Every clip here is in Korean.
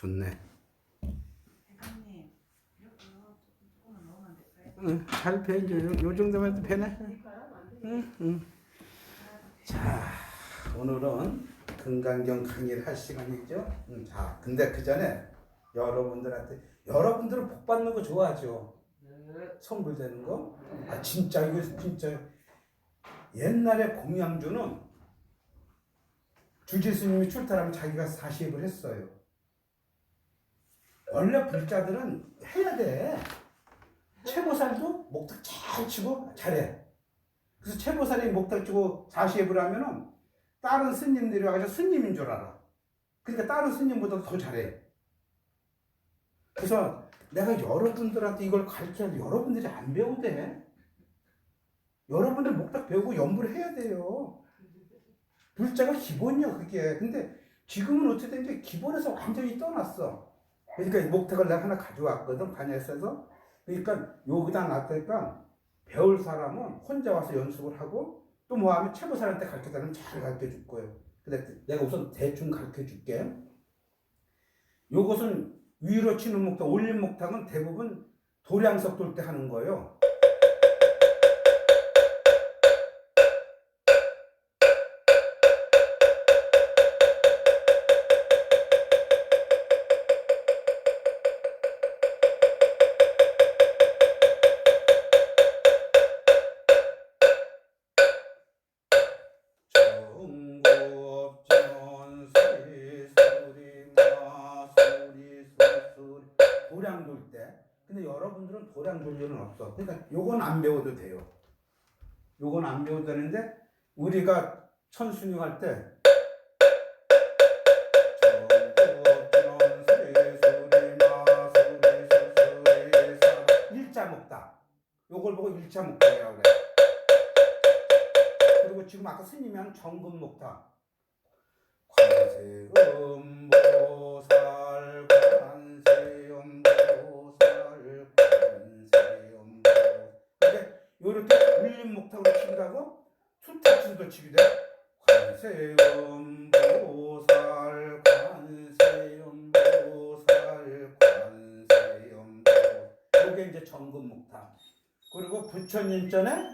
좋네. 대표님, 이렇게 조금만 넣으면 안 될까요? 응, 잘 배. 이제 요 정도만 해도 배네. 응, 응. 자, 오늘은 금강경 강의를 할 시간이죠. 자, 근데 그 전에 여러분들은 복 받는 거 좋아하죠. 선물 되는 거. 아, 진짜 이거 진짜 옛날에 공양주는 주지스님이 출타하면 자기가 사시입을 했어요. 원래 불자들은 해야 돼. 채보살도 목탁 잘 치고 잘해. 그래서 채보살이 목탁 치고 사시입을 하면은 다른 스님들이 와서 스님인 줄 알아. 그러니까 다른 스님보다 더 잘해. 그래서 내가 여러분들한테 이걸 가르쳐도 여러분들이 안 배우대. 여러분들 목탁 배우고 연구를 해야 돼요. 불자가 기본이야 그게. 근데 지금은 어떻게 된지 기본에서 완전히 떠났어. 그러니까 이 목탁을 내가 하나 가져왔거든 반야에서. 그러니까 여기다 놨으니까 배울 사람은 혼자 와서 연습을 하고 또 뭐하면 채보살한테 가르쳐달라면 잘 가르쳐 줄 거예요. 근데 내가 우선 대충 가르쳐 줄게. 요것은 위로 치는 목탁, 올린 목탁은 대부분 도량석 돌 때 하는 거예요. 도량 돌 때. 근데 여러분들은 도량 돌 일은 없어. 그러니까 요건 안 배워도 돼요. 요건 안 배워도 되는데 우리가 천순위 할 때 일자 목탁. 요걸 보고 일자 목탁이라고 그래. 그리고 지금 아까 스님이 한 정금 목탁. 관세음보살 관세음보살 관세음보살. 근데 요렇게 울림 목탁으로 치기도 하고 투탁치도 치기도 해. 관세음보살 관세음보살 관세음보살. 요게 이제 정금 목탁. 그리고 부처님 전에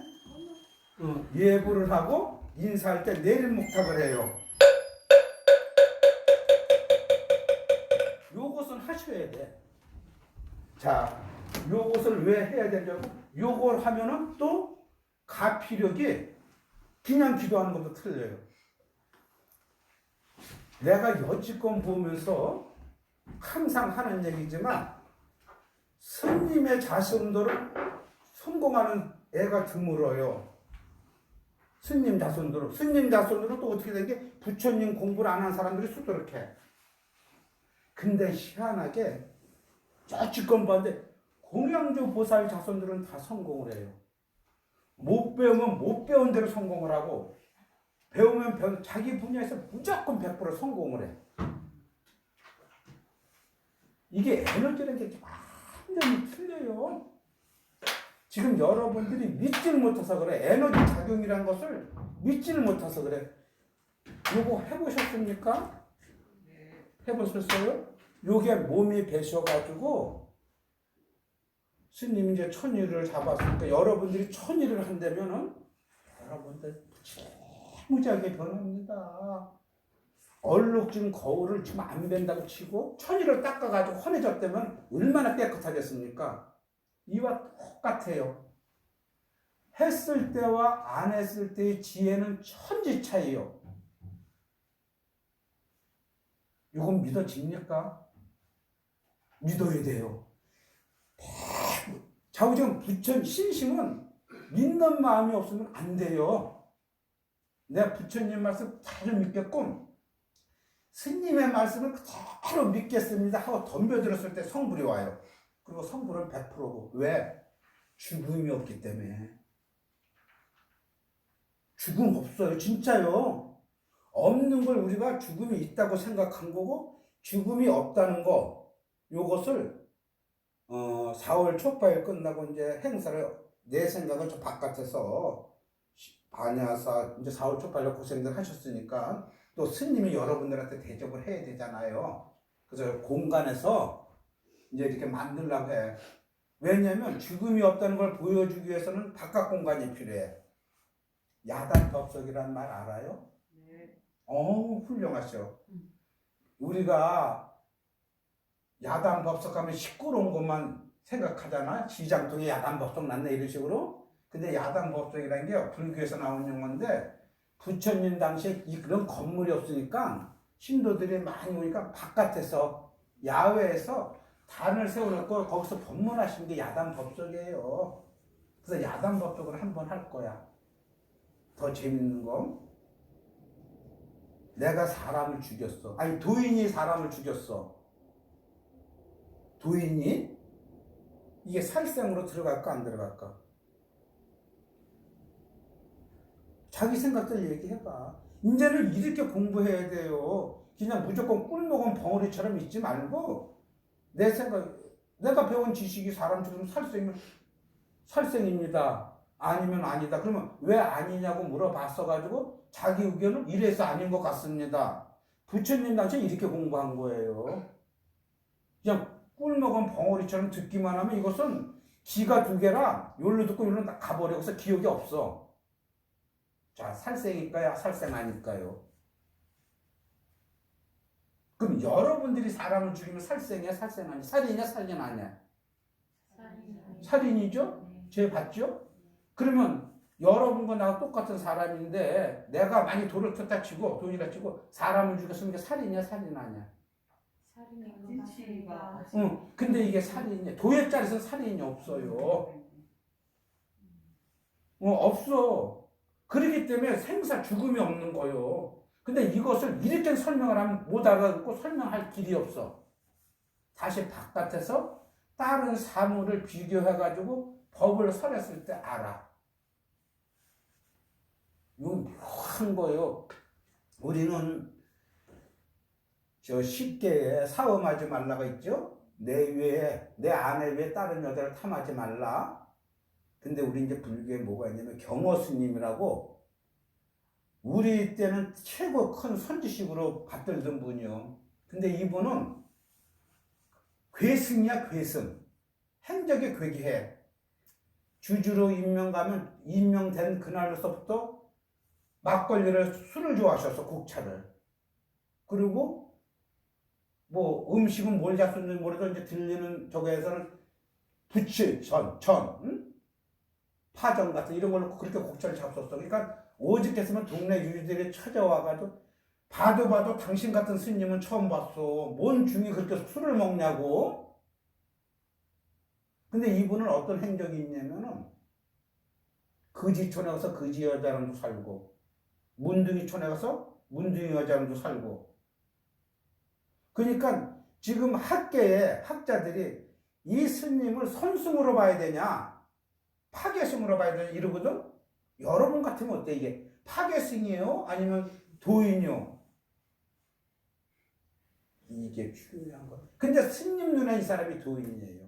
예불을 하고 인사할 때 내림 목탁을 해요. 요것은 하셔야 돼. 자, 요것을 왜 해야 되냐고? 요걸 하면은 또 가피력이 그냥 기도하는 것도 틀려요. 내가 여지껏 보면서 항상 하는 얘기지만 스님의 자손들은 성공하는 애가 드물어요. 스님 자손으로 또 어떻게 된 게 부처님 공부를 안 한 사람들이 수두룩해. 근데 희한하게 여지껏 봤는데 공양주 보살 자손들은 다 성공을 해요. 못 배우면 못 배운 대로 성공을 하고 배우면 자기 분야에서 무조건 100% 성공을 해. 이게 에너지라는 게 완전히 틀려요. 지금 여러분들이 믿지를 못해서 그래. 에너지 작용이라는 것을 믿지를 못해서 그래. 요거 해보셨습니까? 해보셨어요? 요게 몸이 배셔가지고 스님이 이제 천일을 잡았으니까 여러분들이 천일을 한다면은 여러분들 무지하게 변합니다. 얼룩진 거울을 지금 안 벤다고 치고 천일을 닦아가지고 환해졌다면 얼마나 깨끗하겠습니까? 이와 똑같아요. 했을 때와 안 했을 때의 지혜는 천지 차이요. 이건 믿어집니까? 믿어야 돼요. 자우정 부처 신심은 믿는 마음이 없으면 안 돼요. 내가 부처님 말씀 잘 믿겠고 스님의 말씀을 그대로 믿겠습니다 하고 덤벼들었을 때 성불이 와요. 그리고 성불은 100%고. 왜? 죽음이 없기 때문에. 죽음 없어요. 진짜요. 없는 걸 우리가 죽음이 있다고 생각한 거고 죽음이 없다는 거 요것을 4월 초파일 끝나고 이제 행사를 내 생각은 좀 바깥에서 반야사 이제 4월 초파일로 고생들 하셨으니까 또 스님이 여러분들한테 대접을 해야 되잖아요. 그래서 공간에서 이제 이렇게 만들려고 해. 왜냐면 죽음이 없다는 걸 보여주기 위해서는 바깥 공간이 필요해. 야단법석이란 말 알아요? 네. 훌륭하셔. 우리가 야단법석 하면 시끄러운 것만 생각하잖아. 시장통에 야단법석 났네 이런 식으로. 근데 야단법석이라는 게 불교에서 나온 용어인데 부처님 당시에 그런 건물이 없으니까 신도들이 많이 오니까 바깥에서 야외에서 단을 세워놓고 거기서 법문하신 게 야단법석이에요. 그래서 야단법석을 한번 할 거야. 더 재밌는 거. 내가 사람을 죽였어. 아니 도인이 사람을 죽였어. 도인이 이게 살생으로 들어갈까 안 들어갈까? 자기 생각들 얘기해봐. 이제는 이렇게 공부해야 돼요. 그냥 무조건 꿀먹은 벙어리처럼 있지 말고 내 생각, 내가 배운 지식이 사람 죽이면 살생이면 살생입니다. 아니면 아니다. 그러면 왜 아니냐고 물어봤어가지고 자기 의견은 이래서 아닌 것 같습니다. 부처님 당시에 이렇게 공부한 거예요. 그냥 꿀먹은 벙어리처럼 듣기만 하면 이것은 기가 두 개라 요로 듣고 요로 딱 가버려서 기억이 없어. 자, 살생일까요? 살생 아닐까요? 그럼 여러분들이 사람을 죽이면 살생이야? 살생 아니야? 살인이야? 살인 아니야? 살인이죠? 죄 받죠? 그러면 여러분과 나와 똑같은 사람인데 내가 많이 돌을 켰다 치고 돈이라 치고 사람을 죽였으면 이게 살인이야? 살인 아니야? 진치가. 응. 근데 이게 살인이야. 도예짤에서는 살인이 없어요. 없어. 그렇기 때문에 생사 죽음이 없는 거요. 근데 이것을 이렇게 설명을 하면 못 알아듣고 설명할 길이 없어. 다시 바깥에서 다른 사물을 비교해가지고 법을 설했을 때 알아. 이건 묘한 거요. 우리는 저 쉽게 사음하지 말라가 있죠? 내 아내 외에 다른 여자를 탐하지 말라. 근데 우리 이제 불교에 뭐가 있냐면 경어 스님이라고 우리 때는 최고 큰 선지식으로 받들던 분이요. 근데 이분은 괴승이야, 괴승. 행적이 괴기해. 주주로 임명된 그날로서부터 막걸리를 술을 좋아하셔서 국차를. 그리고 뭐 음식은 뭘 잡수는지 모르도 이제 들리는 저거에서는 부치, 전, 응? 파전 같은 이런 걸로 그렇게 국차를 잡섰어. 그러니까 오직했으면 동네 유지들이 찾아와가지고 봐도 당신 같은 스님은 처음 봤어. 뭔 중이 그렇게 술을 먹냐고. 근데 이분은 어떤 행적이 있냐면은 거지촌에 가서 거지 여자랑도 살고 문둥이촌에 가서 문둥이 여자랑도 살고. 그러니까 지금 학계에 학자들이 이 스님을 선승으로 봐야 되냐 파괴승으로 봐야 되냐 이러거든. 여러분 같으면 어때? 이게 파괴승이에요? 아니면 도인이요? 이게 중요한 거. 근데 스님 눈에 이 사람이 도인이에요.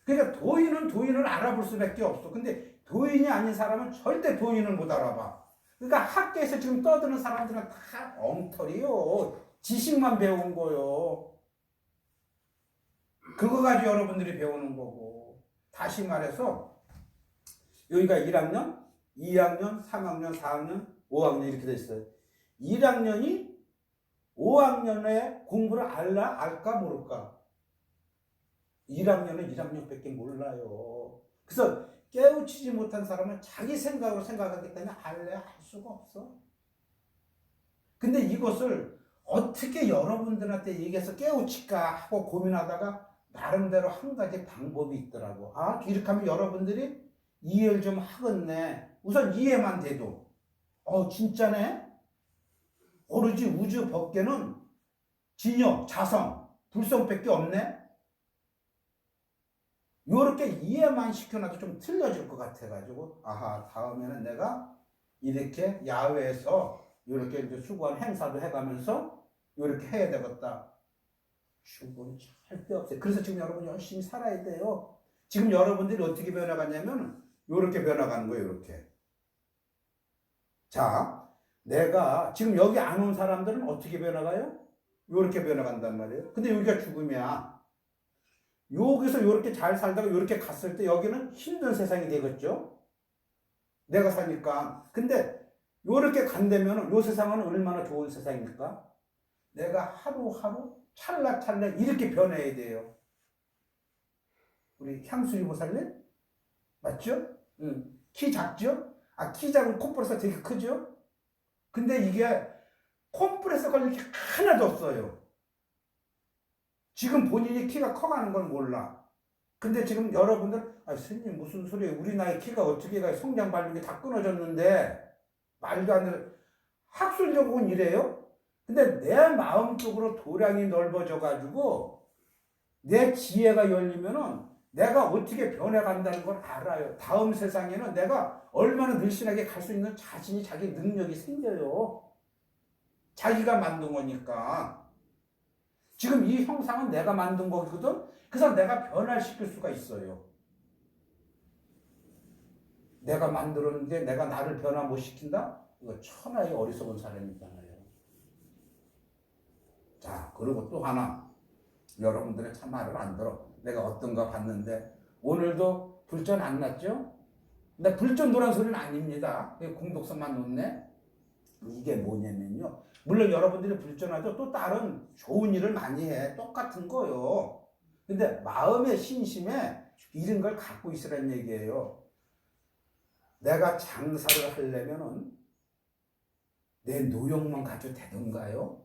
그러니까 도인은 도인을 알아볼 수밖에 없어. 근데 도인이 아닌 사람은 절대 도인을 못 알아봐. 그러니까 학교에서 지금 떠드는 사람들은 다 엉터리요. 지식만 배운 거요. 그거 가지고 여러분들이 배우는 거고. 다시 말해서 여기가 1학년, 2학년, 3학년, 4학년, 5학년 이렇게 돼 있어요. 1학년이 5학년에 공부를 알까 모를까? 1학년은 1학년밖에 몰라요. 그래서 깨우치지 못한 사람은 자기 생각으로 생각하기 때문에 할 수가 없어. 근데 이것을 어떻게 여러분들한테 얘기해서 깨우칠까 하고 고민하다가 나름대로 한 가지 방법이 있더라고. 아, 이렇게 하면 여러분들이 이해를 좀 하겠네. 우선 이해만 돼도 진짜네? 오로지 우주 법계는 진여, 자성, 불성밖에 없네? 요렇게 이해만 시켜놔도 좀 틀려질 것 같아가지고 아하, 다음에는 내가 이렇게 야외에서 요렇게 이제 수고한 행사도 해가면서 요렇게 해야 되겠다. 죽은 절대 없어요. 그래서 지금 여러분 열심히 살아야 돼요. 지금 여러분들이 어떻게 변화가냐면 요렇게 변화가는 거예요. 요렇게. 자, 내가 지금 여기 안 온 사람들은 어떻게 변화가요? 요렇게 변해간단 말이에요. 근데 여기가 죽음이야. 여기서 요렇게 잘 살다가 요렇게 갔을 때 여기는 힘든 세상이 되겠죠? 내가 사니까. 근데 요렇게 간다면 요 세상은 얼마나 좋은 세상입니까? 내가 하루하루 찰나찰나 이렇게 변해야 돼요. 우리 향수리 보살님? 맞죠? 응. 키 작죠? 키 작은 콤프레서 되게 크죠? 근데 이게 콤프레서가 이렇게 하나도 없어요. 지금 본인이 키가 커가는 걸 몰라. 근데 지금 여러분들, 스님 무슨 소리예요? 우리 나이 키가 어떻게 가? 성장 발육이 다 끊어졌는데 말도 안 되는 학술적으로는 이래요? 근데 내 마음 쪽으로 도량이 넓어져 가지고 내 지혜가 열리면은 내가 어떻게 변해간다는 걸 알아요. 다음 세상에는 내가 얼마나 늘씬하게 갈 수 있는 자신이 자기 능력이 생겨요. 자기가 만든 거니까. 지금 이 형상은 내가 만든 거거든. 그래서 내가 변화시킬 수가 있어요. 내가 만들었는데 내가 나를 변화 못 시킨다? 이거 천하의 어리석은 사람이잖아요. 자, 그리고 또 하나. 여러분들의 참 말을 안 들어. 내가 어떤 거 봤는데 오늘도 불전 안 났죠? 근데 불전 노란 소리는 아닙니다. 공독서만 놓네. 이게 뭐냐면요. 물론 여러분들이 불전하죠. 또 다른 좋은 일을 많이 해. 똑같은 거요. 근데 마음의 신심에 이런 걸 갖고 있으라는 얘기예요. 내가 장사를 하려면은 내 노력만 가지고 되던가요?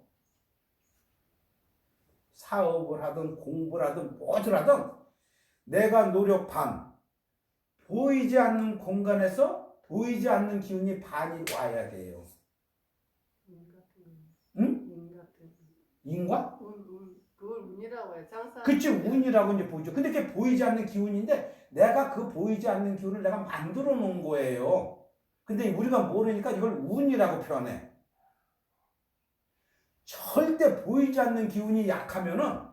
사업을 하든 공부를 하든 뭐를 하든 내가 노력 반, 보이지 않는 공간에서 보이지 않는 기운이 반이 와야 돼요. 응? 인과? 그걸 운이라고 해요. 장사. 그치, 운이라고 이제 보이죠. 근데 그게 보이지 않는 기운인데 내가 그 보이지 않는 기운을 내가 만들어 놓은 거예요. 근데 우리가 모르니까 이걸 운이라고 표현해. 절대 보이지 않는 기운이 약하면은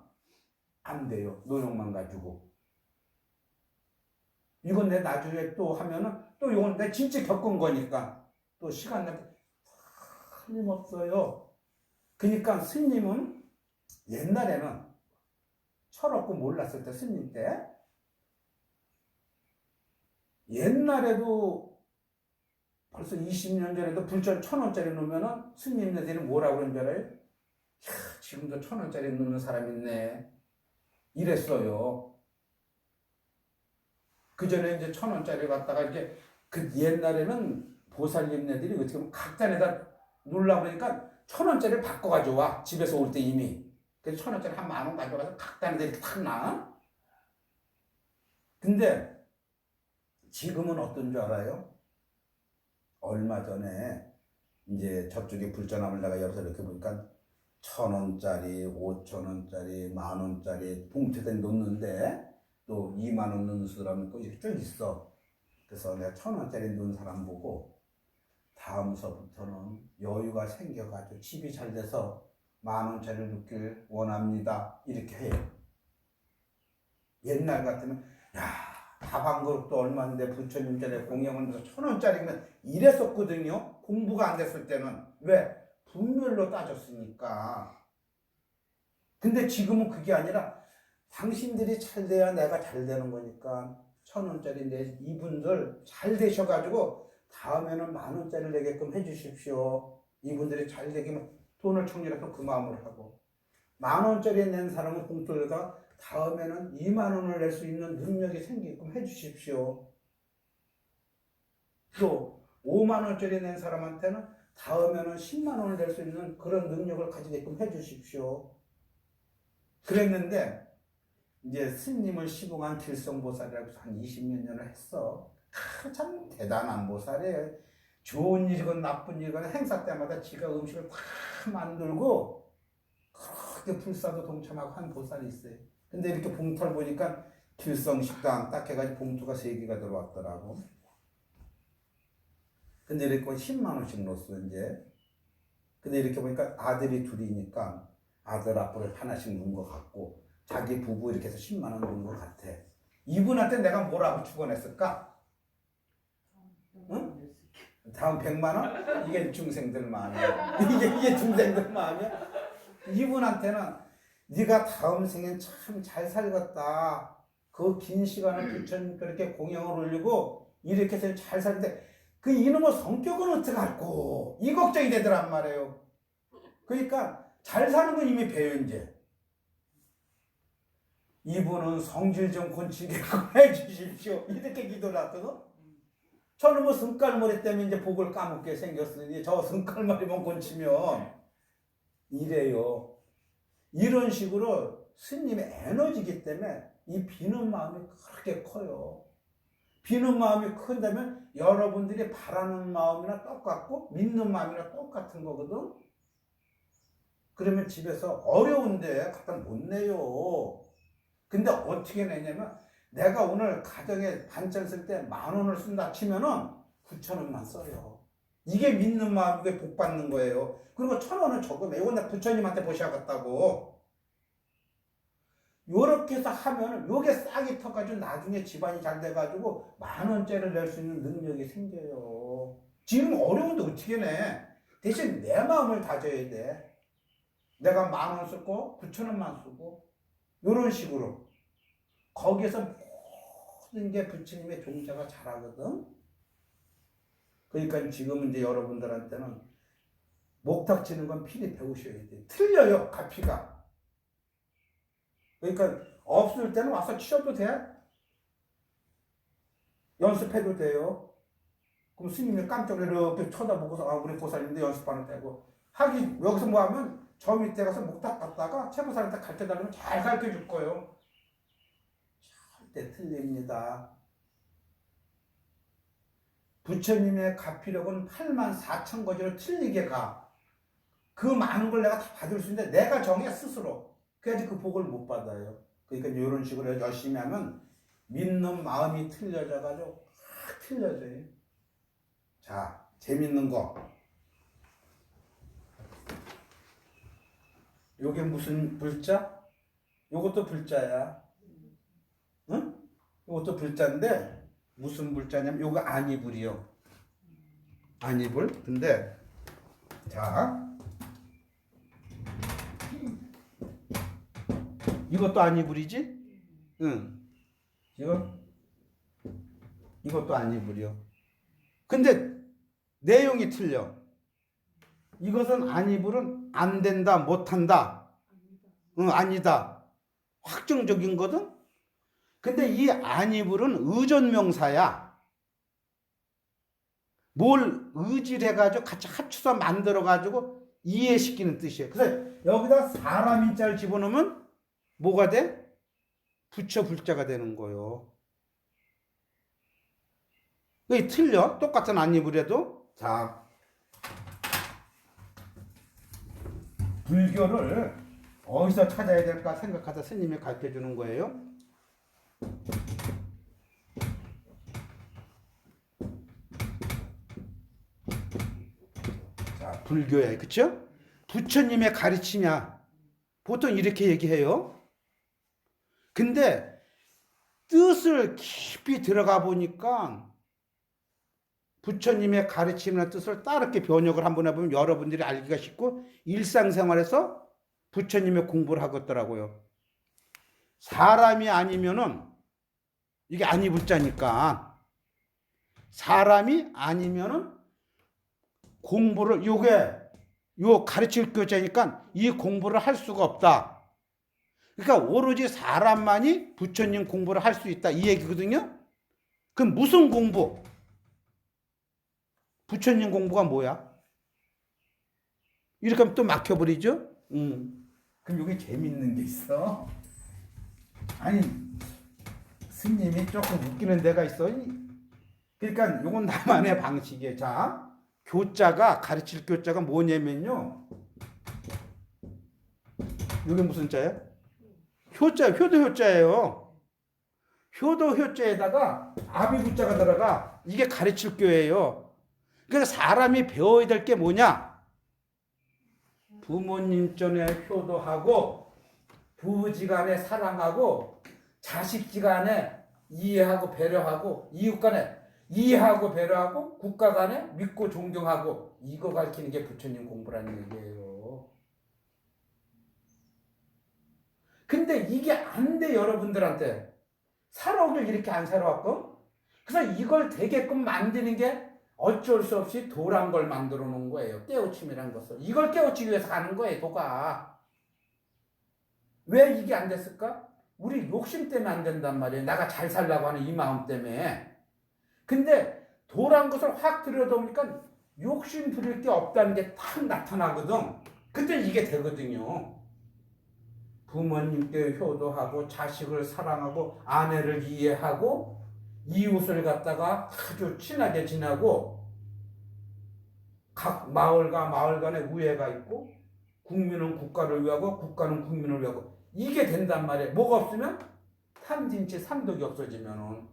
안 돼요. 노력만 가지고. 이건 내 나중에 또 하면은 또 이건 내 진짜 겪은 거니까 또 시간 날 때 틀림없어요. 그러니까 스님은 옛날에는 철없고 몰랐을 때 스님 때 옛날에도 벌써 20년 전에도 불전 1,000원짜리 놓으면은 스님네들이 뭐라고 그러는 줄 알아요? 지금도 1,000원짜리 놓는 사람 있네. 이랬어요. 그 전에 이제 1,000원짜리 갖다가 이렇게 그 옛날에는 보살님네들이 어떻게 보면 각단에다 놓으려고 그러니까 1,000원짜리를 바꿔 가져와. 집에서 올 때 이미. 그래서 1,000원짜리 한 10,000원 가져가서 각단에다 이렇게 탁 놔. 근데 지금은 어떤 줄 알아요? 얼마 전에 이제 저쪽에 불전함을 내가 열어서 이렇게 보니까 1,000원짜리, 5,000원짜리, 10,000원짜리 봉투에 놓는데 또 20,000원 넣는 사람이 또 이렇게 쭉 있어. 그래서 내가 1,000원짜리 넣은 사람 보고 다음서부터는 여유가 생겨가지고 집이 잘 돼서 10,000원짜리를 넣길 원합니다. 이렇게 해요. 옛날 같으면 밥 한 그릇도 얼마인데 부처님 전에 공양을 해서 1,000원짜리면 이랬었거든요. 공부가 안 됐을 때는. 왜? 분별로 따졌으니까. 근데 지금은 그게 아니라 당신들이 잘 돼야 내가 잘 되는 거니까 1,000원짜리 이분들 잘 되셔가지고 다음에는 10,000원짜리를 내게끔 해주십시오. 이분들이 잘 되기면 돈을 청리해서 그 마음을 하고 10,000원짜리 낸 사람은 봉투에다가 다음에는 20,000원을 낼 수 있는 능력이 생기게끔 해주십시오. 또 50,000원짜리 낸 사람한테는 다음에는 100,000원을 낼 수 있는 그런 능력을 가지게끔 해주십시오. 그랬는데 이제 스님을 시봉한 길성보살이라고 한 20몇 년을 했어. 참 대단한 보살이에요. 좋은 일이건 나쁜 일이건 행사 때마다 지가 음식을 다 만들고 그렇게 불사도 동참하고 한 보살이 있어요. 근데 이렇게 봉투를 보니까 길성식당 딱 해가지고 봉투가 3개가 들어왔더라고. 근데 이렇게 100,000원씩 넣었어 이제. 근데 이렇게 보니까 아들이 둘이니까 아들 앞으로 하나씩 넣은 것 같고 자기 부부 이렇게 해서 100,000원 넣은 것 같아. 이분한테 내가 뭐라고 축원했을까? 응? 다음 100,000원? 이게 중생들 마음이야. 이게 중생들 마음이야? 이분한테는 네가 다음 생엔 참 잘 살겠다. 그 긴 시간을 부처님 그렇게 공양을 올리고 이렇게 해서 잘 살는데 그 이놈의 성격은 어떻게 할꼬? 이 걱정이 되더란 말이에요. 그러니까 잘 사는 건 이미 배운제. 이분은 성질 좀 곤치게 해 주십시오. 이렇게 기도를 하거든. 저는 뭐 승깔머리 때문에 이제 복을 까먹게 생겼으니 저 승깔머리만 곤치면 이래요. 이런 식으로 스님의 에너지이기 때문에 이 비는 마음이 그렇게 커요. 비는 마음이 큰다면 여러분들이 바라는 마음이나 똑같고 믿는 마음이나 똑같은 거거든. 그러면 집에서 어려운데 갖다 못 내요. 근데 어떻게 내냐면 내가 오늘 가정에 반찬 쓸 때 10,000원을 쓴다 치면은 9,000원만 써요. 이게 믿는 마음이 복 받는 거예요. 그리고 1,000원은 적으면 이건 나 부처님한테 보셔야겠다고. 요렇게 해서 하면은 요게 싹이 터가지고 나중에 집안이 잘 돼가지고 10,000원짜리를 낼 수 있는 능력이 생겨요. 지금 어려운데 어떻게 내? 대신 내 마음을 다져야 돼. 내가 10,000원 쓰고 9,000원만 쓰고 요런 식으로 거기에서 모든 게 부처님의 종자가 잘하거든. 그러니까 지금 이제 여러분들한테는 목탁 치는 건 필히 배우셔야 돼. 틀려요, 가피가. 그러니까 없을 때는 와서 치셔도 돼. 연습해도 돼요. 그럼 스님이 깜짝 이렇게 쳐다보고서 아 우리 보살님도 연습하는 때고 하기 여기서 뭐 하면 저 밑에 가서 목탁 갔다가 최보살한테 가르쳐달라면 잘 가르쳐줄 거예요. 절대 틀립니다. 부처님의 가피력은 84,000거지로 틀리게 가. 그 많은 걸 내가 다 받을 수 있는데 내가 정해 스스로. 그래야지 그 복을 못 받아요. 그러니까 이런 식으로 열심히 하면 믿는 마음이 틀려져가지고 확 틀려져요. 자, 재밌는 거. 요게 무슨 불자? 요것도 불자야. 응? 요것도 불자인데 무슨 불자냐면 요거 안이불이요. 안이불. 근데 자 이것도 안이불이지? 응. 이것도 안이불이요. 근데 내용이 틀려. 이것은 안이불은 안 된다, 못 한다. 응, 아니다. 확정적인 거든. 근데 이 안이불은 의존명사야. 뭘 의지를 해가지고 같이 합쳐서 만들어가지고 이해시키는 뜻이에요. 그래서 여기다 사람 인자를 집어넣으면 뭐가 돼? 부처 불자가 되는 거예요. 이게 틀려. 똑같은 안이불에도. 자, 불교를 어디서 찾아야 될까 생각하다 스님이 가르쳐 주는 거예요. 자, 불교야. 그쵸? 부처님의 가르치냐. 보통 이렇게 얘기해요. 근데 뜻을 깊이 들어가 보니까 부처님의 가르침이나 뜻을 따르게 번역을 한번 해보면 여러분들이 알기가 쉽고 일상생활에서 부처님의 공부를 하겠더라고요. 사람이 아니면은 이게 아니불자니까 사람이 아니면은 공부를 요 가르칠 교자니까 이 공부를 할 수가 없다. 그러니까 오로지 사람만이 부처님 공부를 할 수 있다 이 얘기거든요. 그럼 무슨 공부? 부처님 공부가 뭐야? 이렇게 하면 또 막혀버리죠? 그럼 여기 재밌는 게 있어. 아니, 스님이 조금 웃기는 데가 있어. 그러니까 이건 나만의 방식이에요. 자, 교자가, 가르칠 교자가 뭐냐면요. 이게 무슨 자예요? 효자, 효도 효자예요. 효도 효자에다가 아비부자가 들어가. 이게 가르칠 교예요. 그러니까 사람이 배워야 될 게 뭐냐? 부모님 전에 효도하고 부부지간에 사랑하고 자식지간에 이해하고 배려하고 이웃간에 이해하고 배려하고 국가간에 믿고 존경하고 이거 가르치는 게 부처님 공부라는 얘기예요. 근데 이게 안 돼, 여러분들한테. 살아오길 이렇게 안 살아왔고. 그래서 이걸 되게끔 만드는 게 어쩔 수 없이 도란 걸 만들어 놓은 거예요. 깨우침이라는 것을. 이걸 깨우치기 위해서 가는 거예요, 도가. 왜 이게 안 됐을까? 우리 욕심 때문에 안 된단 말이에요. 내가 잘 살라고 하는 이 마음 때문에. 근데 도란 것을 확 들여다보니까 욕심 부릴 게 없다는 게 딱 나타나거든. 그때 이게 되거든요. 부모님께 효도하고 자식을 사랑하고 아내를 이해하고 이웃을 갖다가 아주 친하게 지내고 각 마을과 마을 간에 우애가 있고 국민은 국가를 위하고 국가는 국민을 위하고 이게 된단 말이에요. 뭐가 없으면 탐진치 삼독이 없어지면은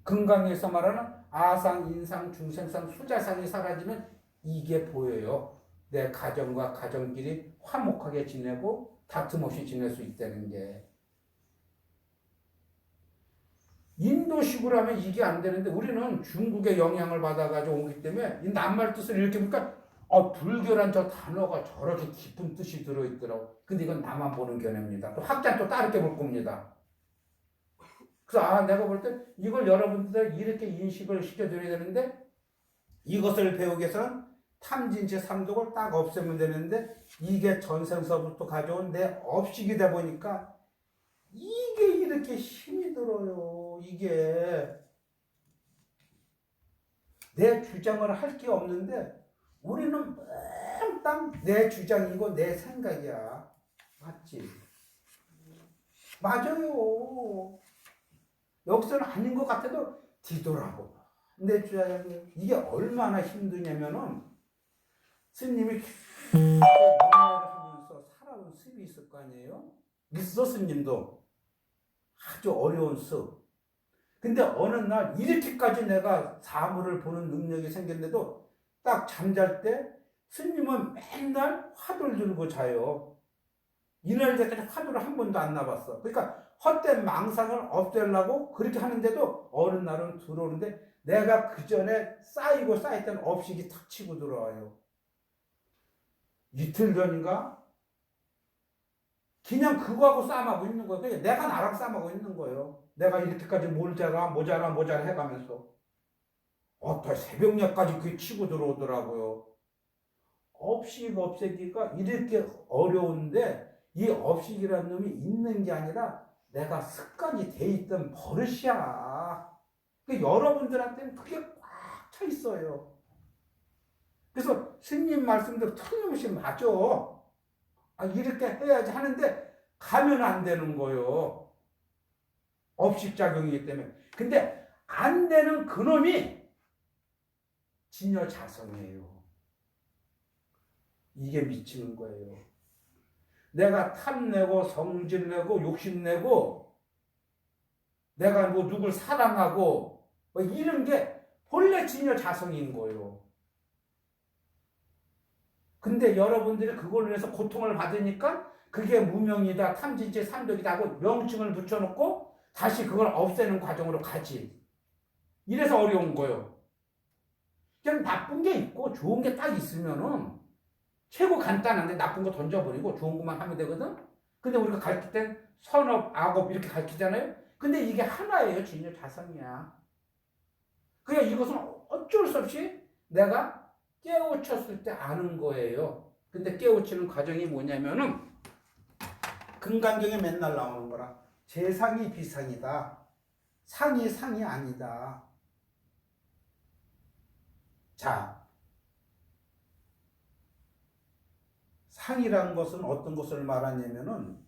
금강에서 말하는 아상, 인상, 중생상, 수자상이 사라지면 이게 보여요. 내 가정과 가정끼리 화목하게 지내고 다툼 없이 지낼 수 있다는 게. 인도식으로 하면 이게 안 되는데 우리는 중국의 영향을 받아가지고 오기 때문에 이 낱말 뜻을 이렇게 보니까 불교란 저 단어가 저렇게 깊은 뜻이 들어있더라고. 근데 이건 나만 보는 견해입니다. 또 학자는 또 다르게 볼 겁니다. 그래서 내가 볼 때 이걸 여러분들 이렇게 인식을 시켜드려야 되는데 이것을 배우기 위해서는 탐진치 삼독을 딱 없애면 되는데 이게 전생서부터 가져온 내 업식이다 보니까 이게 이렇게 힘이 들어요. 이게 내 주장을 할 게 없는데 우리는 맨땅 내 주장이고 내 생각이야. 맞지? 맞아요. 여기서는 아닌 것 같아도 뒤돌아보고 내 주장이 이게 얼마나 힘드냐면은 스님이 문화를 하면서 살아온 습이 있을 거 아니에요? 있어 스님도 아주 어려운 습. 근데 어느 날 이렇게까지 내가 사물을 보는 능력이 생겼는데도 딱 잠잘 때 스님은 맨날 화두를 들고 자요. 이날 때까지 화두를 한 번도 안 놔봤어. 그러니까 헛된 망상을 없애려고 그렇게 하는데도 어느 날은 들어오는데 내가 그 전에 쌓였던 업식이 탁 치고 들어와요. 이틀 전인가? 그냥 그거하고 싸움하고 있는 거예요. 그냥 내가 나랑 싸움하고 있는 거예요. 내가 이렇게까지 모자라 해가면서. 또 새벽녘까지 그게 치고 들어오더라고요. 업식 없애기가 이렇게 어려운데 이 업식이라는 놈이 있는 게 아니라 내가 습관이 돼 있던 버릇이야. 그러니까 여러분들한테는 그게 꽉 차 있어요. 그래서 스님 말씀대로 틀림없이 맞아. 이렇게 해야지 하는데 가면 안 되는 거예요. 업식작용이기 때문에. 근데 안 되는 그놈이 진여자성이에요. 이게 미치는 거예요. 내가 탐내고 성질내고 욕심내고 내가 뭐 누굴 사랑하고 뭐 이런 게 본래 진여자성인 거예요. 근데 여러분들이 그걸로 인해서 고통을 받으니까 그게 무명이다, 탐진치 삼독이다 하고 명칭을 붙여놓고 다시 그걸 없애는 과정으로 가지. 이래서 어려운 거예요. 그냥 나쁜 게 있고 좋은 게 딱 있으면은 최고 간단한데 나쁜 거 던져버리고 좋은 것만 하면 되거든? 근데 우리가 가르칠 땐 선업, 악업 이렇게 가르치잖아요? 근데 이게 하나예요. 진여자성이야. 그러니까 이것은 어쩔 수 없이 내가 깨우쳤을 때 아는 거예요. 근데 깨우치는 과정이 뭐냐면은 금강경에 맨날 나오는 거라. 재상이 비상이다. 상이 상이 아니다. 자, 상이란 것은 어떤 것을 말하냐면은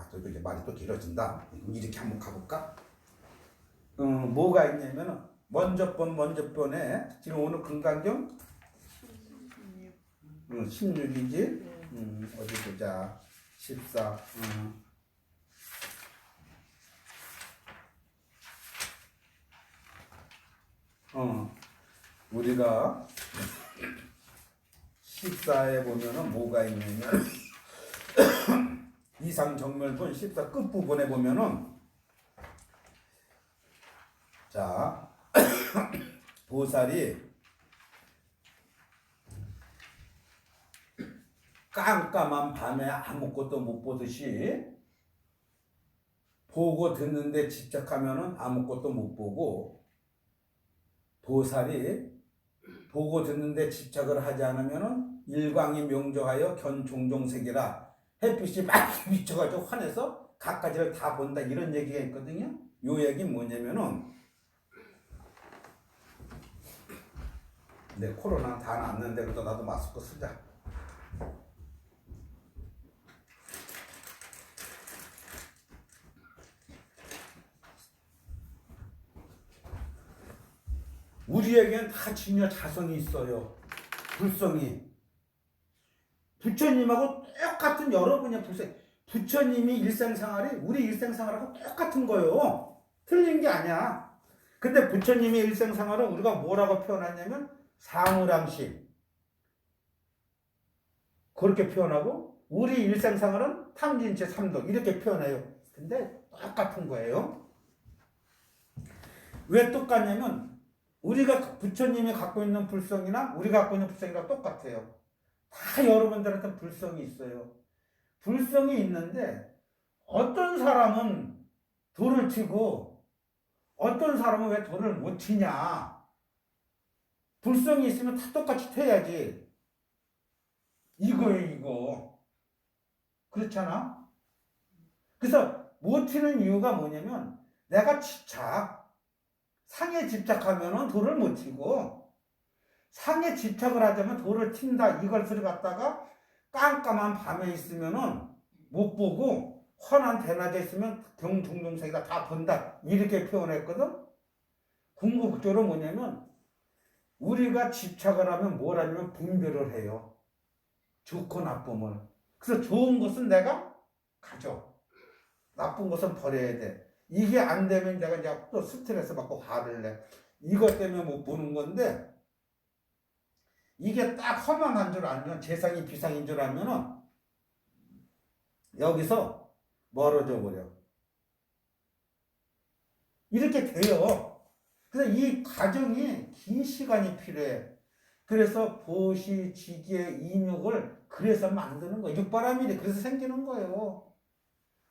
또 이제 말이 또 길어진다. 이렇게 한번 가볼까? 뭐가 있냐면은 먼저 번에 지금 오늘 금강경 16이지? 어디 보자. 14. 우리가 14에 보면은 뭐가 있냐면 이상정멸본 14 끝부분에 보면은 자 보살이 깜깜한 밤에 아무것도 못 보듯이 보고 듣는데 집착하면은 아무것도 못 보고, 보살이 보고 듣는데 집착을 하지 않으면은 일광이 명조하여 견종종색이라, 햇빛이 막 비춰가지고 환해서 갖가지를 다 본다, 이런 얘기가 있거든요. 요 얘기 뭐냐면은, 네, 코로나 다 났는데 그래도 나도 마스크 쓰자. 우리에겐 다 진여 자성이 있어요. 불성이. 부처님하고 똑같은 여러분의 불성. 부처님이 일생생활이 우리 일생생활하고 똑같은 거예요. 틀린 게 아니야. 근데 부처님의 일생생활을 우리가 뭐라고 표현하냐면 사무량심. 그렇게 표현하고, 우리 일생생활은 탐진체 삼독 이렇게 표현해요. 근데 똑같은 거예요. 왜 똑같냐면 우리가 부처님이 갖고 있는 불성이나 우리가 갖고 있는 불성이랑 똑같아요. 다 여러분들한테 불성이 있어요. 불성이 있는데 어떤 사람은 돌을 치고 어떤 사람은 왜 돌을 못 치냐. 불성이 있으면 다 똑같이 태야지. 이거예요, 이거. 그렇잖아? 그래서 못 치는 이유가 뭐냐면 내가 상에 집착하면 돌을 못 치고, 상에 집착을 하자면 돌을 친다, 이것을 갖다가 깜깜한 밤에 있으면은 못 보고, 환한 대낮에 있으면 경중동색이다 다 본다, 이렇게 표현했거든. 궁극적으로 뭐냐면 우리가 집착을 하면 뭘 하냐면 분별을 해요. 좋고 나쁨을. 그래서 좋은 것은 내가 가져, 나쁜 것은 버려야 돼. 이게 안 되면 내가 이제 또 스트레스 받고 화를 내. 이것 때문에 못 보는 건데, 이게 딱 허망한 줄 알면, 재상이 비상인 줄 알면은 여기서 멀어져 버려. 이렇게 돼요. 그래서 이 과정이 긴 시간이 필요해. 그래서 보시, 지계, 인육을 그래서 만드는 거예요. 육바라밀이 그래서 생기는 거예요.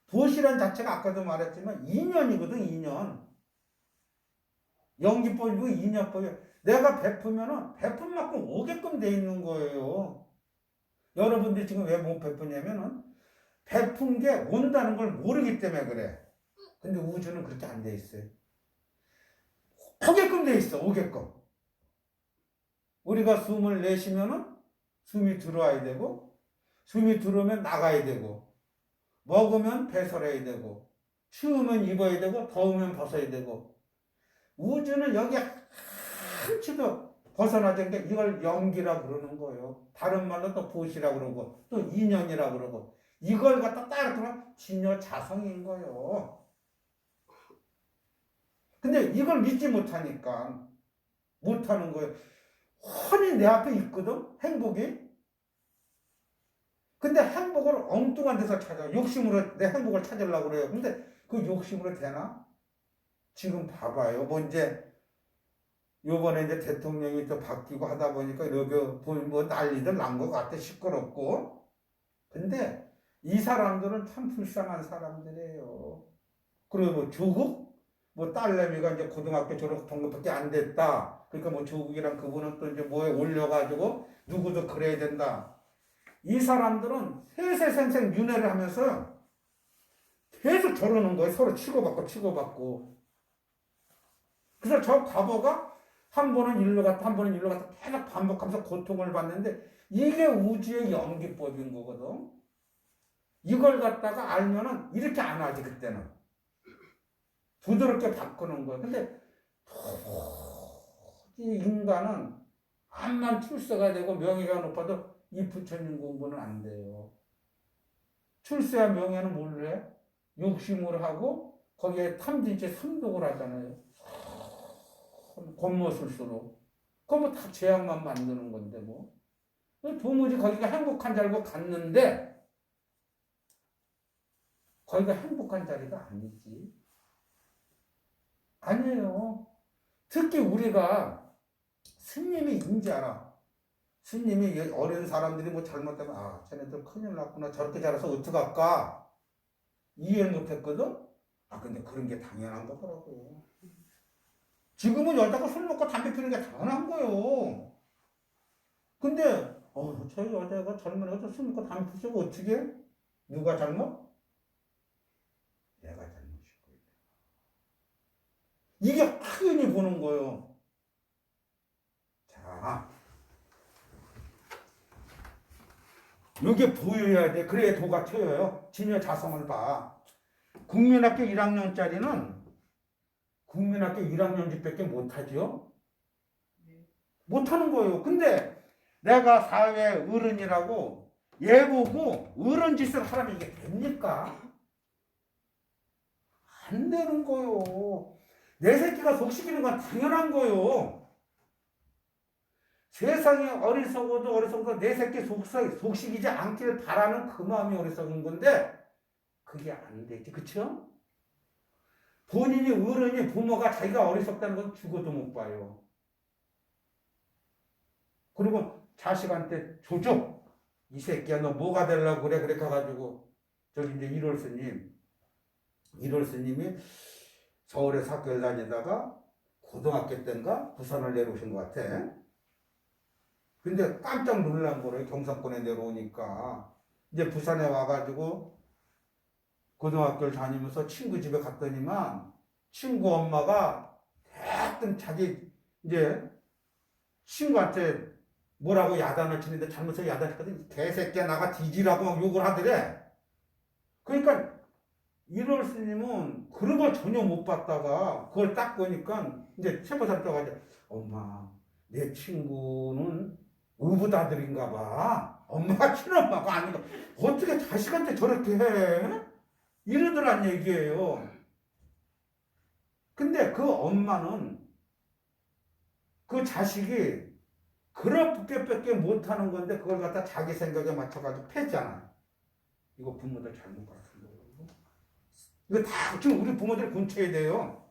보시란 자체가 아까도 말했지만 인연이거든, 인연. 연기법이고 인연법이. 내가 베푸면은 베푼 만큼 오게끔 돼 있는 거예요. 여러분들이 지금 왜 못 베푸냐면은 베푼 게 온다는 걸 모르기 때문에 그래. 근데 우주는 그렇게 안 돼 있어요. 오게끔 돼 있어, 오게끔. 우리가 숨을 내쉬면은 숨이 들어와야 되고, 숨이 들어오면 나가야 되고, 먹으면 배설해야 되고, 추우면 입어야 되고, 더우면 벗어야 되고. 우주는 여기 한치도 벗어나지 않게 이걸 연기라고 그러는 거예요. 다른 말로 또 보시라고 그러고, 또 인연이라고 그러고, 이걸 갖다 따르면 진여 자성인 거예요. 근데 이걸 믿지 못하니까 못하는 거예요. 훤히 내 앞에 있거든, 행복이. 근데 행복을 엉뚱한 데서 찾아. 욕심으로 내 행복을 찾으려고 그래요. 근데 그 욕심으로 되나? 지금 봐봐요. 뭐 이제 요번에 이제 대통령이 또 바뀌고 하다 보니까 여기 뭐 난리들 난 것 같아. 시끄럽고. 근데 이 사람들은 참 불쌍한 사람들이에요. 그리고 뭐 조국? 뭐 딸내미가 이제 고등학교 졸업한 것밖에 안 됐다. 그러니까 뭐 조국이랑 그분은 또 이제 뭐에 올려가지고 누구도 그래야 된다. 이 사람들은 세세생생 윤회를 하면서 계속 저러는 거예요. 서로 치고받고. 그래서 저 과거가 한 번은 일로 갔다 한 번은 일로 갔다 계속 반복하면서 고통을 받는데, 이게 우주의 연기법인 거거든. 이걸 갖다가 알면은 이렇게 안 하지. 그때는 부드럽게 바꾸는 거예요. 근데 이 인간은 암만 출세가 되고 명예가 높아도 이 부처님 공부는 안 돼요. 출세와 명예는 뭘로 해? 욕심으로 하고 거기에 탐진치 삼독을 하잖아요. 겉모술수로. 그거 뭐 다 죄악만 만드는 건데 뭐. 도무지 거기가 행복한 자리고 갔는데 거기가 행복한 자리가 아니지. 아니에요. 특히 우리가 스님이 인자라. 스님이 어린 사람들이 뭐 잘못하면 아 쟤네들 큰일 났구나 저렇게 자라서 어떡할까 이해를 못했거든. 아 근데 그런 게 당연한 거더라고. 지금은 여자가 술 먹고 담배 피우는 게 당연한 거요. 근데 저 여자가 젊은 애가 술 먹고 담배 피우고 어떻게? 누가 잘못? 내가 잘못일 거예요. 이게 확연히 보는 거예요. 자, 이게 보여야 돼. 그래야 도가 트여요. 진여 자성을 봐. 국민학교 1학년짜리는 국민학교 1학년집밖에 못하죠. 못하는 거예요. 근데 내가 사회 어른이라고 얘 보고 어른 짓을 하라면 이게 됩니까? 안 되는 거요. 내 새끼가 속시키는 건 당연한 거요. 세상에 어리석어도 내 새끼 속시키지 않기를 바라는 그 마음이 어리석은 건데 그게 안 되지. 그쵸? 본인이 어른이 부모가 자기가 어리석다는 건 죽어도 못 봐요. 그리고 자식한테 조져. 이 새끼야 너 뭐가 되려고 그래? 그래 가가지고 저기 이제 1월 스님이 서울에서 학교를 다니다가 고등학교 때인가 부산을 내려오신 것 같아. 근데 깜짝 놀란 거래요. 경상권에 내려오니까. 이제 부산에 와가지고 고등학교를 다니면서 친구 집에 갔더니만 친구 엄마가 대뜸 자기 이제 친구한테 뭐라고 야단을 치는데 잘못해서 야단했거든. 개새끼야 나가 뒤지라고 막 욕을 하더래. 그러니까 1월 스님은 그런 걸 전혀 못 봤다가 그걸 딱 보니까 이제 세보살 떠가지고 엄마 내 친구는 의붓아들인가 봐. 엄마가 친엄마가 아닌가. 어떻게 자식한테 저렇게 해? 이러더란 얘기예요. 근데 그 엄마는 그 자식이 그렇게밖에 못하는 건데 그걸 갖다 자기 생각에 맞춰가지고 패잖아. 이거 부모들 잘못 같은 거예요. 이거 다 지금 우리 부모들이 곤쳐야 돼요.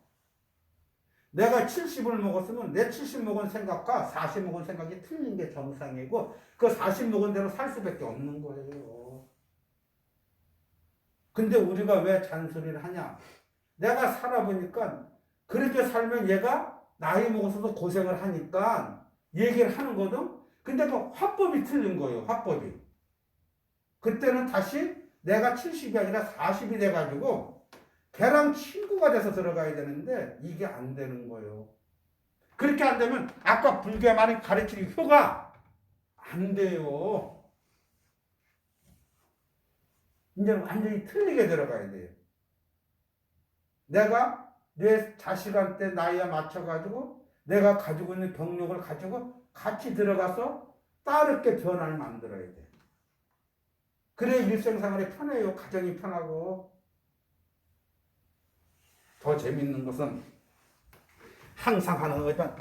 내가 70을 먹었으면 내 70 먹은 생각과 40 먹은 생각이 틀린 게 정상이고 그 40 먹은 대로 살 수밖에 없는 거예요. 근데 우리가 왜 잔소리를 하냐? 내가 살아보니까 그렇게 살면 얘가 나이 먹어서도 고생을 하니까 얘기를 하는 거든. 근데 그 화법이 틀린 거예요. 화법이. 그때는 다시 내가 70이 아니라 40이 돼가지고 걔랑 친구가 돼서 들어가야 되는데 이게 안 되는 거예요. 그렇게 안 되면 아까 불교만이 가르치는 효가 안 돼요. 이제는 완전히 틀리게 들어가야 돼요. 내가 내 자식한테 나이에 맞춰가지고 내가 가지고 있는 경력을 가지고 같이 들어가서 따르게 변화를 만들어야 돼. 그래 일생생활이 편해요. 가정이 편하고. 더 재밌는 것은 항상 하는 거지만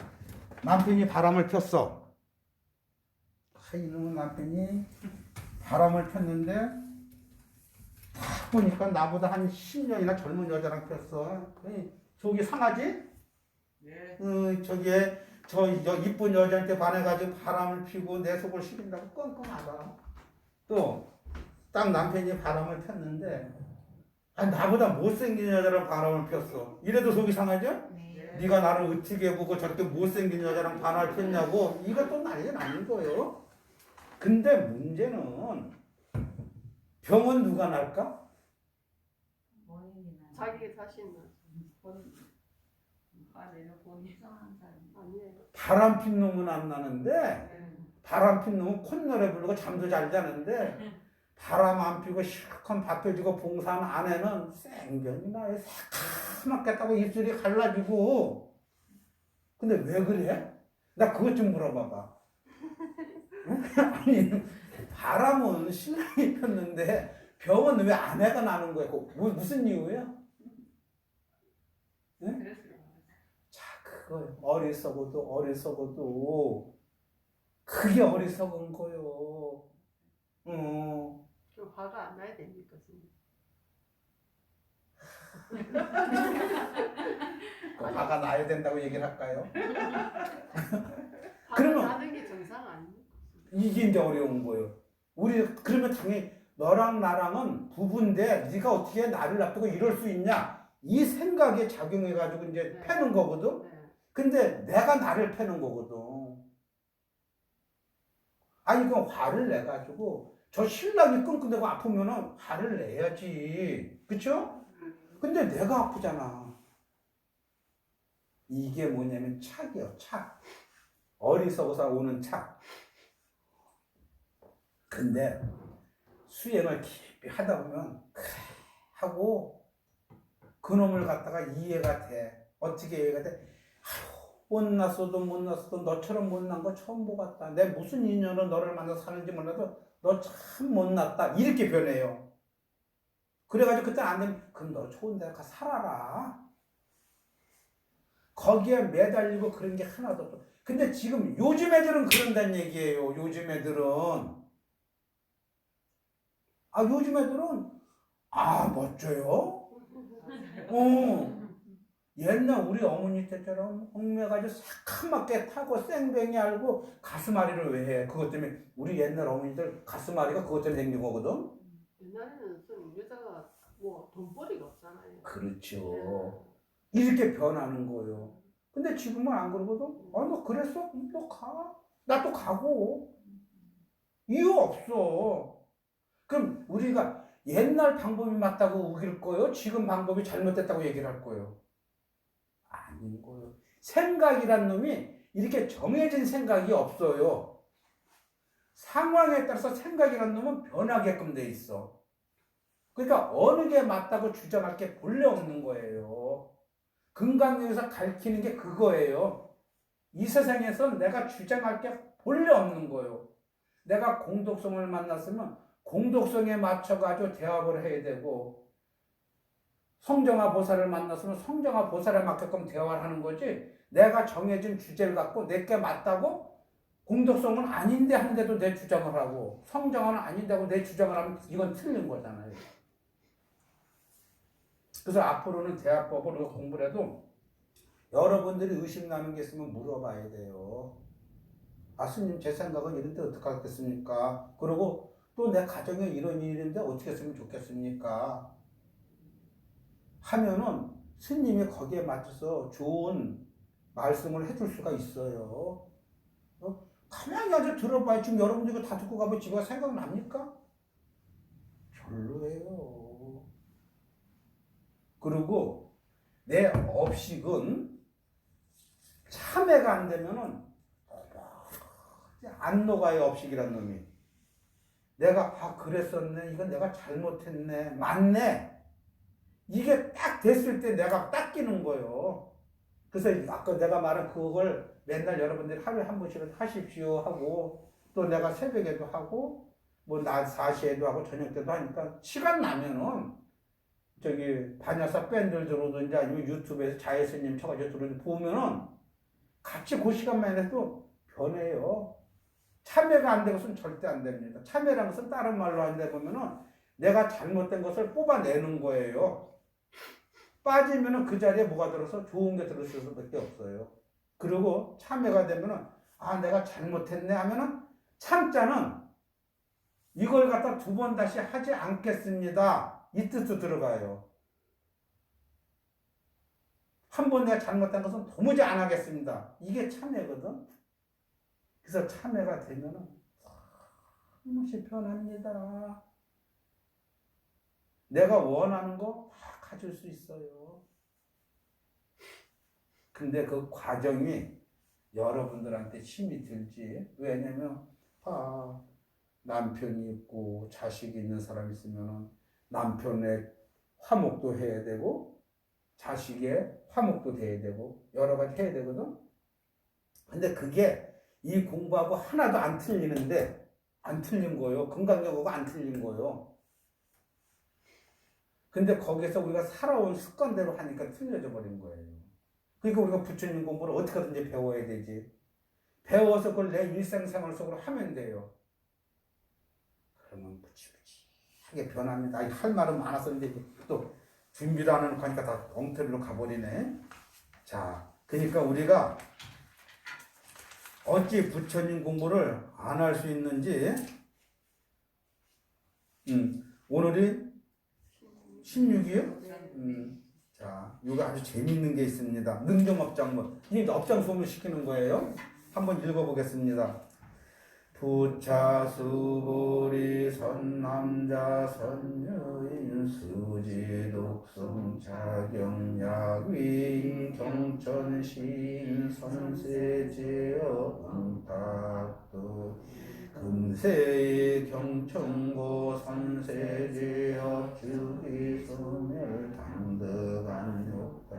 남편이 바람을 폈어. 이놈의 남편이 바람을 폈는데 딱 보니까 나보다 한 10년이나 젊은 여자랑 폈어. 속이 상하지? 네. 저기에 저 이쁜 여자한테 반해가지고 바람을 피고 내 속을 시린다고 끙끙하다. 또 딱 남편이 바람을 폈는데 나보다 못생긴 여자랑 바람을 폈어. 이래도 속이 상하죠? 네. 네가 나를 어떻게 보고 저렇게 못생긴 여자랑 바람을 폈냐고. 이것도 난리 나는 거예요. 근데 문제는 병은 누가 날까? 본인이나 자기 자신은 내는 본인 이상한 사람. 아니에요. 바람 핀 놈은 안 나는데 네. 바람 핀 놈은 콧노래 부르고 잠도 잘 자는데 바람 안 피고 시원한 밥 해주고 봉사한 아내는 생변이 나요. 새카맣게 따고 입술이 갈라지고. 근데 왜 그래? 나 그것 좀 물어봐봐. 응? 아니 바람은 신랑이 폈는데 병은 왜 아내가 나는 거야? 무슨 이유야? 응? 그랬어요. 자, 그거 어리석어도 그게 어리석은 거요. 좀 화가 안 나야 됩니까, 선생님? 화가 나야 된다고 얘기를 할까요? 화가 그러면- 나는 게 정상 아닙니까? 이게 이제 어려운 거예요. 우리 그러면 당연히 너랑 나랑은 부부인데 네가 어떻게 나를 놔두고 이럴 수 있냐? 이 생각에 작용해가지고 이제 네. 패는 거거든. 네. 근데 내가 나를 패는 거거든. 아니 그 화를 내가지고 저 신랑이 끙끙대고 아프면은 화를 내야지, 그쵸? 근데 내가 아프잖아. 이게 뭐냐면 착이요, 착. 어리석어서 오는 착. 근데 수행을 깊이 하다 보면 그래 하고 그놈을 갖다가 이해가 돼. 어떻게 이해가 돼? 못났어도 못났어도 너처럼 못난 거 처음 보겠다. 내 무슨 인연으로 너를 만나서 사는지 몰라도 너 참 못났다. 이렇게 변해요. 그래가지고 그때 안 되면 그럼 너 좋은 데 가 살아라. 거기에 매달리고 그런 게 하나도 없어. 근데 지금 요즘 애들은 그런다는 얘기예요. 요즘 애들은. 요즘 애들은 멋져요. 옛날 우리 어머니 때처럼 옥매가지고 새카맣게 타고 쌩뱅이 알고 가슴앓이를 왜 해? 그것 때문에 우리 옛날 어머니들 가슴앓이가 그것 때문에 생긴 거거든. 옛날에는 좀 여자가 뭐 돈벌이가 없잖아요. 그렇죠. 이렇게 변하는 거예요. 근데 지금은 안 그러거든. 너 그랬어? 너 가. 나 또 가고. 이유 없어. 그럼 우리가 옛날 방법이 맞다고 우길 거예요? 지금 방법이 잘못됐다고 얘기를 할 거예요? 아닌 거예요. 생각이란 놈이 이렇게 정해진 생각이 없어요. 상황에 따라서 생각이란 놈은 변하게끔 돼 있어. 그러니까 어느 게 맞다고 주장할 게 본래 없는 거예요. 금강경에서 가르치는 게 그거예요. 이 세상에서 내가 주장할 게 본래 없는 거예요. 내가 공덕성을 만났으면 공덕성에 맞춰가지고 대화를 해야 되고, 성정아 보살을 만났으면 성정아 보살에 맞게끔 대화를 하는 거지, 내가 정해진 주제를 갖고 내게 맞다고 공덕성은 아닌데 한데도 내 주장을 하고 성정아는 아닌다고 내 주장을 하면 이건 틀린 거잖아요. 그래서 앞으로는 대화법을 공부를 해도 여러분들이 의심나는 게 있으면 물어봐야 돼요. 스님 제 생각은 이런데 어떻게 하겠습니까? 그리고 또 내 가정에 이런 일인데 어떻게 했으면 좋겠습니까? 하면은 스님이 거기에 맞춰서 좋은 말씀을 해줄 수가 있어요. 가만히 아주 들어봐요. 지금 여러분들 이거 다 듣고 가면 지가 생각납니까? 별로예요. 그리고 내 업식은 참회가 안 되면은 안 녹아요. 업식이란 놈이. 내가 그랬었네. 이건 내가 잘못했네. 맞네. 이게 딱 됐을 때 내가 딱 끼는 거예요. 그래서 아까 내가 말한 그걸 맨날 여러분들이 하루에 한 번씩은 하십시오 하고, 또 내가 새벽에도 하고 뭐 낮 4시에도 하고 저녁 때도 하니까 시간 나면은 저기 반야사 밴들 들어오든지 아니면 유튜브에서 자예스님 쳐가지고 들어오든지 보면은 같이 그 시간만 해도 변해요. 참여가 안 되고서는 절대 안 됩니다. 참여라는 것은 다른 말로 한다 보면은 내가 잘못된 것을 뽑아내는 거예요. 빠지면은 그 자리에 뭐가 들어서 좋은 게 들을 수밖에 없어요. 그리고 참여가 되면은 내가 잘못했네 하면은 참자는 이걸 갖다 두 번 다시 하지 않겠습니다. 이 뜻도 들어가요. 한 번 내가 잘못한 것은 도무지 안 하겠습니다. 이게 참여거든. 그래서 참여가 되면은 무엇이 변합니다. 내가 원하는 거 다 가질 수 있어요. 근데 그 과정이 여러분들한테 힘이 들지. 왜냐면 남편이 있고 자식이 있는 사람이 있으면 남편의 화목도 해야 되고 자식의 화목도 돼야 되고 여러 가지 해야 되거든. 근데 그게 이 공부하고 하나도 안 틀리는데 안 틀린 거예요. 건강적으로 안 틀린 거예요. 근데 거기서 우리가 살아온 습관대로 하니까 틀려져 버린 거예요. 그러니까 우리가 부처님 공부를 어떻게든지 배워야 되지. 배워서 그걸 내 일상생활 속으로 하면 돼요. 그러면 무지무지하게 변합니다. 할 말은 많았었는데 또 준비도 안 해놓고 하니까 다 엉터리로 가버리네. 자, 그러니까 우리가 어찌 부처님 공부를 안 할 수 있는지. 오늘이 16이요? 자, 이거 아주 재밌는 게 있습니다. 능정업장문. 이게 업장 소문 시키는 거예요. 한번 읽어보겠습니다. 부차수보리 선남자 선여인 수지독성 자경약위 경천시인 선세제어 응탁도 금세의 경천고 선세제어 주기소멸 당득안욕다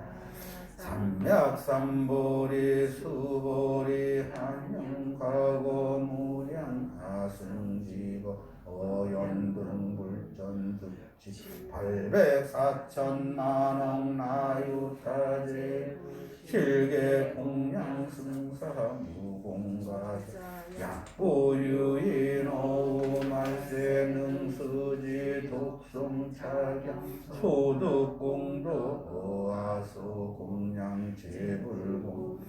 삼맥삼보리 수보리 한영가고 무량 하승지고 어연등불전득지 발백사천만억 나유타제 실계 공양승사 무공가자 약보유인 어우말세 능수지 독성차경 소득공도 어하소 공양제불공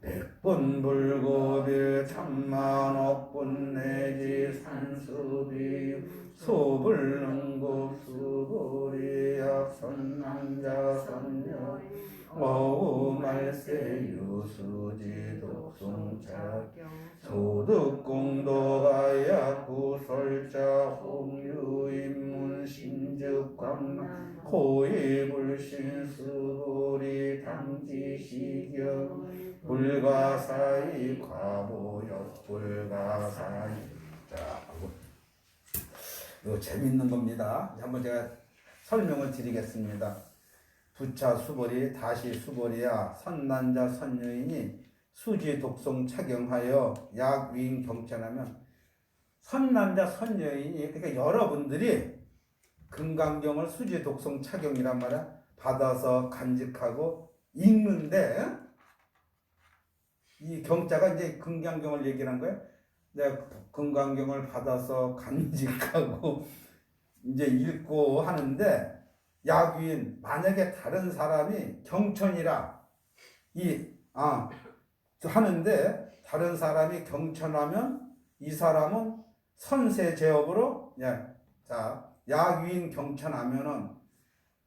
백분불고빌 천만억분 내지 산수비 소불능급 수보리약 선남자 선녀 어우말세 유수지 독성차 소득공도가 약구설자 홍유인문 신즉광남 호의불신 수보리 당지시경 불가사의 과보역 불가사의. 자, 이거 재밌는 겁니다. 한번 제가 설명을 드리겠습니다. 부차 수보리 다시 수보리야 선난자 선여인이 수지 독성 착용하여 약위인 경천하면 선남자 선여인이, 그러니까 여러분들이 금강경을 수지 독성 착용이란 말이야 받아서 간직하고 읽는데, 이 경자가 이제 금강경을 얘기하는 거예요. 내가 금강경을 받아서 간직하고 이제 읽고 하는데, 약위인 만약에 다른 사람이 경천이라 하는데 다른 사람이 경천하면 이 사람은 선세제업으로, 자, 약위인 경천하면은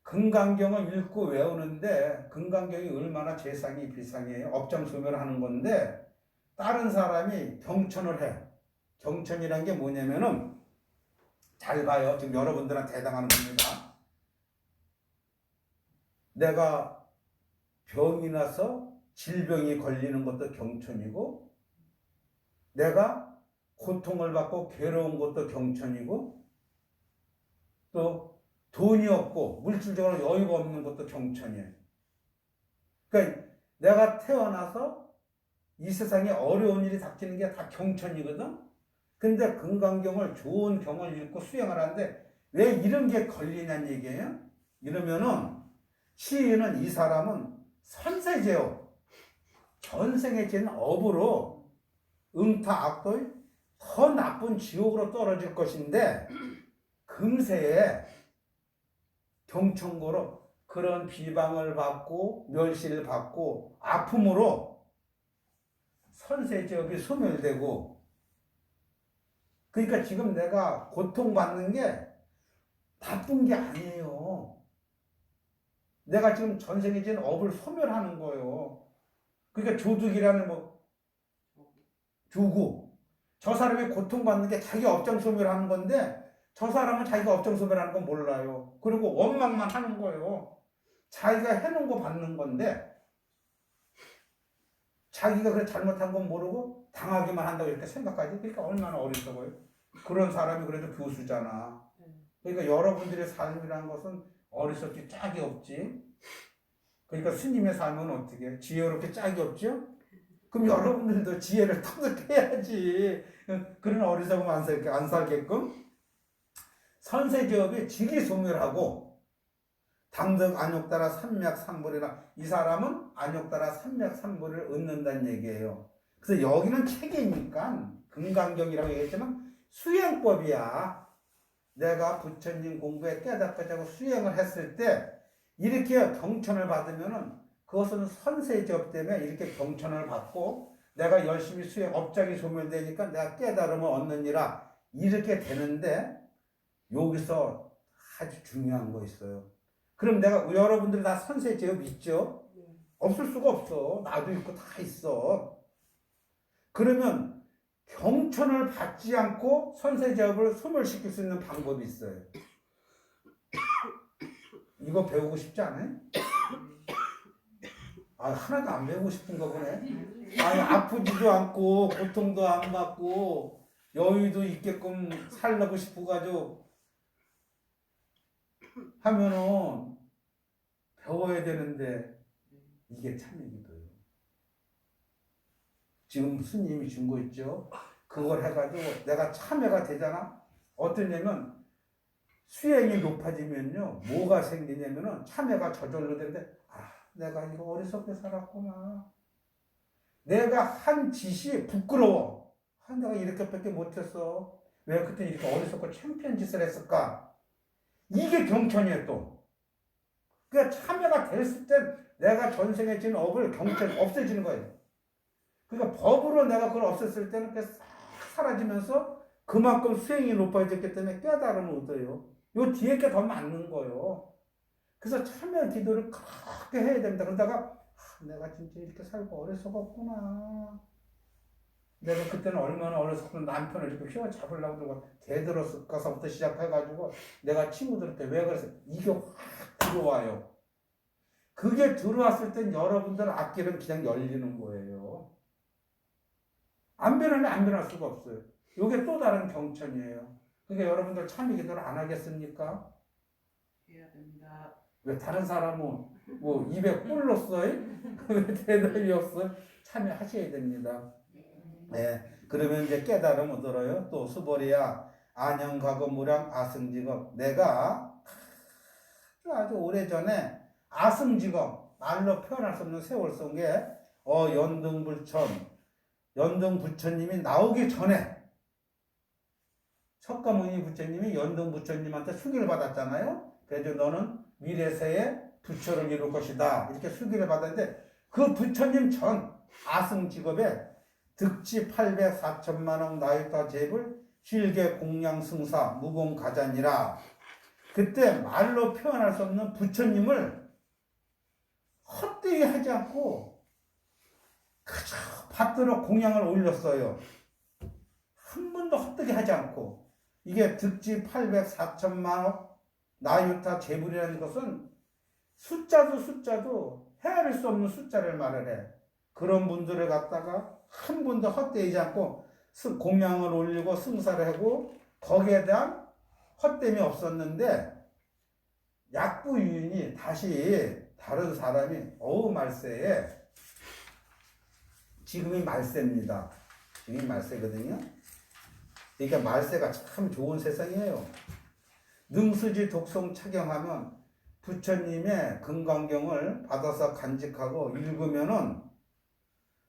금강경을 읽고 외우는데, 금강경이 얼마나 재상이 비상이에요. 업장소멸을 하는 건데 다른 사람이 경천을 해. 경천이란 게 뭐냐면은, 잘 봐요. 지금 여러분들한테 해당하는 겁니다. 내가 병이 나서 질병이 걸리는 것도 경천이고, 내가 고통을 받고 괴로운 것도 경천이고, 또 돈이 없고 물질적으로 여유가 없는 것도 경천이에요. 그러니까 내가 태어나서 이 세상에 어려운 일이 닥치는 게 다 경천이거든. 근데 금강경을 좋은 경을 읽고 수행을 하는데 왜 이런 게 걸리냐는 얘기예요. 이러면은 시인은 이 사람은 선세제업, 전생에 지은 업으로 응타악도의 더 나쁜 지옥으로 떨어질 것인데, 금세에 경천고로 그런 비방을 받고 멸시를 받고 아픔으로 선세제업이 소멸되고, 그러니까 지금 내가 고통받는 게 나쁜 게 아니에요. 내가 지금 전생에 지은 업을 소멸하는 거예요. 그러니까 조득이라는 조구. 저 사람이 고통받는 게 자기 업장 소멸하는 건데, 저 사람은 자기가 업장 소멸하는 건 몰라요. 그리고 원망만 하는 거예요. 자기가 해놓은 거 받는 건데, 자기가 그래 잘못한 건 모르고 당하기만 한다고 이렇게 생각하지. 그러니까 얼마나 어리석어요. 그런 사람이 그래도 교수잖아. 그러니까 여러분들의 삶이라는 것은 어리석기 짝이 없지. 그러니까 스님의 삶은 어떻게 지혜롭게 짝이 없죠? 그럼 여러분들도 지혜를 터득해야지. 그런 어리석음 안 살게끔. 선세제업이 직이소멸하고 당득 안욕따라 삼맥삼보리라, 이 사람은 안욕따라 삼맥삼보리를 얻는다는 얘기예요. 그래서 여기는 책이니까 금강경이라고 얘기했지만 수행법이야. 내가 부처님 공부에 깨닫고자고 수행을 했을 때 이렇게 경천을 받으면은 그것은 선세제업 때문에 이렇게 경천을 받고, 내가 열심히 수행 업장이 소멸되니까 내가 깨달음을 얻느니라 이렇게 되는데 여기서 아주 중요한 거 있어요. 그럼 내가 여러분들 다 선세제업 있죠? 없을 수가 없어. 나도 있고 다 있어. 그러면 경천을 받지 않고 선세제업을 소멸시킬 수 있는 방법이 있어요. 이거 배우고 싶지 않아요? 아, 하나도 안 배우고 싶은가 보네. 아니, 아프지도 않고 고통도 안 받고 여유도 있게끔 살려고 싶어가지고 하면은 배워야 되는데 이게 참이기도요. 지금 스님이 준 거 있죠? 그걸 해가지고 내가 참여가 되잖아? 어떠냐면 수행이 높아지면요 뭐가 생기냐면은 참여가 저절로 되는데 아 내가 이거 어리석게 살았구나. 내가 한 짓이 부끄러워. 아, 내가 이렇게밖에 못했어. 왜 그때 이렇게 어리석고 창피한 짓을 했을까? 이게 경천이에요 또. 그러니까 참여가 됐을 땐 내가 전생에 지은 업을 경천 없애지는 거예요. 그러니까 법으로 내가 그걸 없앴을 때는 그게 싹 사라지면서 그만큼 수행이 높아졌기 때문에 깨달음을 얻어요. 요 뒤에 게 더 맞는 거예요. 그래서 참여 기도를 그렇게 해야 됩니다. 그러다가 내가 진짜 이렇게 살고 어리석었구나. 내가 그때는 얼마나 어렸었고 남편을 이렇게 휘어잡으려고 들고 대들었을까서부터 시작해가지고 내가 친구들한테 왜 그랬어? 이게 확 들어와요. 그게 들어왔을 땐 여러분들 앞길은 그냥 열리는 거예요. 안 변하면 안 변할 수가 없어요. 이게 또 다른 경천이에요. 그러니까 여러분들 참여 기도를 안 하겠습니까? 해야 됩니다. 왜 다른 사람은 뭐 입에 꿀 넣었어요? 왜 대답이 없어요? 참여하셔야 됩니다. 네. 그러면 이제 깨달음 얻어요. 또 수보리야 안영가고 무량 아승직업. 내가 아주 오래전에 아승직업 말로 표현할 수 없는 세월 속에 연등부처님이 나오기 전에 석가모니 부처님이 연등부처님한테 수기를 받았잖아요. 그래서 너는 미래세에 부처를 이룰 것이다. 이렇게 수기를 받았는데 그 부처님 전 아승직업에 득지 800, 4천만억 나유타 제불 실계 공양 승사 무공 가잔이라. 그때 말로 표현할 수 없는 부처님을 헛되이 하지 않고 그저 받들어 공양을 올렸어요. 한 번도 헛되게 하지 않고. 이게 득지 800, 4천만억 나유타 제불이라는 것은 숫자도 헤아릴 수 없는 숫자를 말을 해. 그런 분들을 갖다가 한 번도 헛되이지 않고 공양을 올리고 승사를 하고 거기에 대한 헛됨이 없었는데 약부유인이 다시 다른 사람이 말세에 지금이 말세입니다. 지금이 말세거든요. 그러니까 말세가 참 좋은 세상이에요. 능수지 독송 착용하면 부처님의 금강경을 받아서 간직하고 읽으면은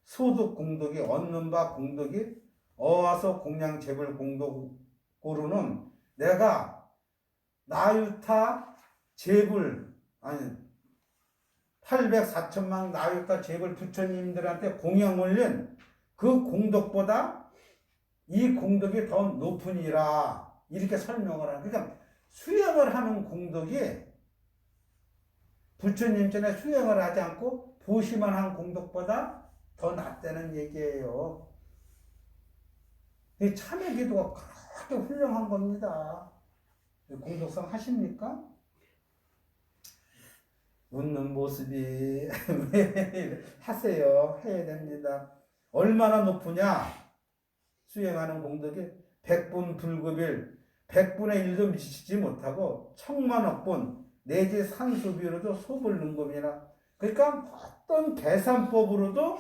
소득 공덕이 얻는 바 공덕이 어와서 공양 재불 공덕으로는 내가 나유타 재불 아니 800, 4천만 나유타 재불 부처님들한테 공양 올린 그 공덕보다 이 공덕이 더 높으니라 이렇게 설명을 하는. 그러니까 수행을 하는 공덕이 부처님 전에 수행을 하지 않고 보시만 한 공덕보다 더 낫다는 얘기예요. 이 참여 기도가 그렇게 훌륭한 겁니다. 공덕성 하십니까? 웃는 모습이 하세요. 해야 됩니다. 얼마나 높으냐? 수행하는 공덕이 100분 불급일 100분의 1도 미치지 못하고 천만억 분 내지 산수비로도 소불능금이라. 그러니까 어떤 계산법으로도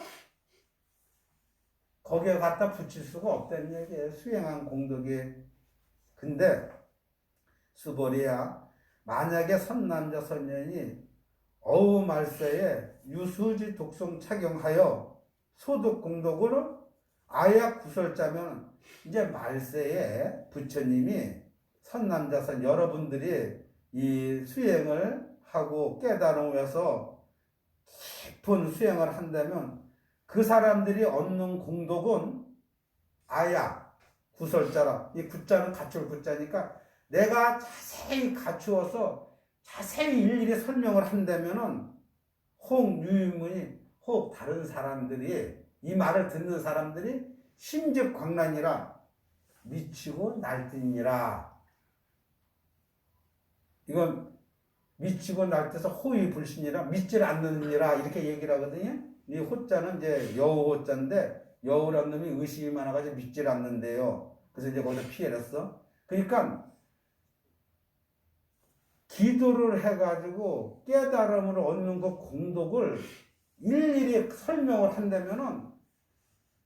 거기에 갖다 붙일 수가 없다는 얘기예요. 수행한 공덕이. 근데 수보리야 만약에 선남자 선녀이 말세에 유수지 독성 착용하여 소득 공덕으로 아약 구설자면 이제 말세에 부처님이 선남자선 여러분들이 이 수행을 하고 깨달음에서 깊은 수행을 한다면 그 사람들이 얻는 공덕은 아야, 구설자라. 이 구자는 갖출 구자니까 내가 자세히 갖추어서 자세히 일일이 설명을 한다면은 혹 유인문이 혹 다른 사람들이 이 말을 듣는 사람들이 심적광란이라 미치고 날뛰니라. 이건 미치고 날뛰어서 호의불신이라 믿질 않느니라 이렇게 얘기를 하거든요. 이 호자는 이제 여우 호자인데 여우란 놈이 의심이 많아가지고 믿질 않는데요. 그래서 이제 거기서 피해렸어. 그러니까 기도를 해가지고 깨달음을 얻는 그 공덕을 일일이 설명을 한다면은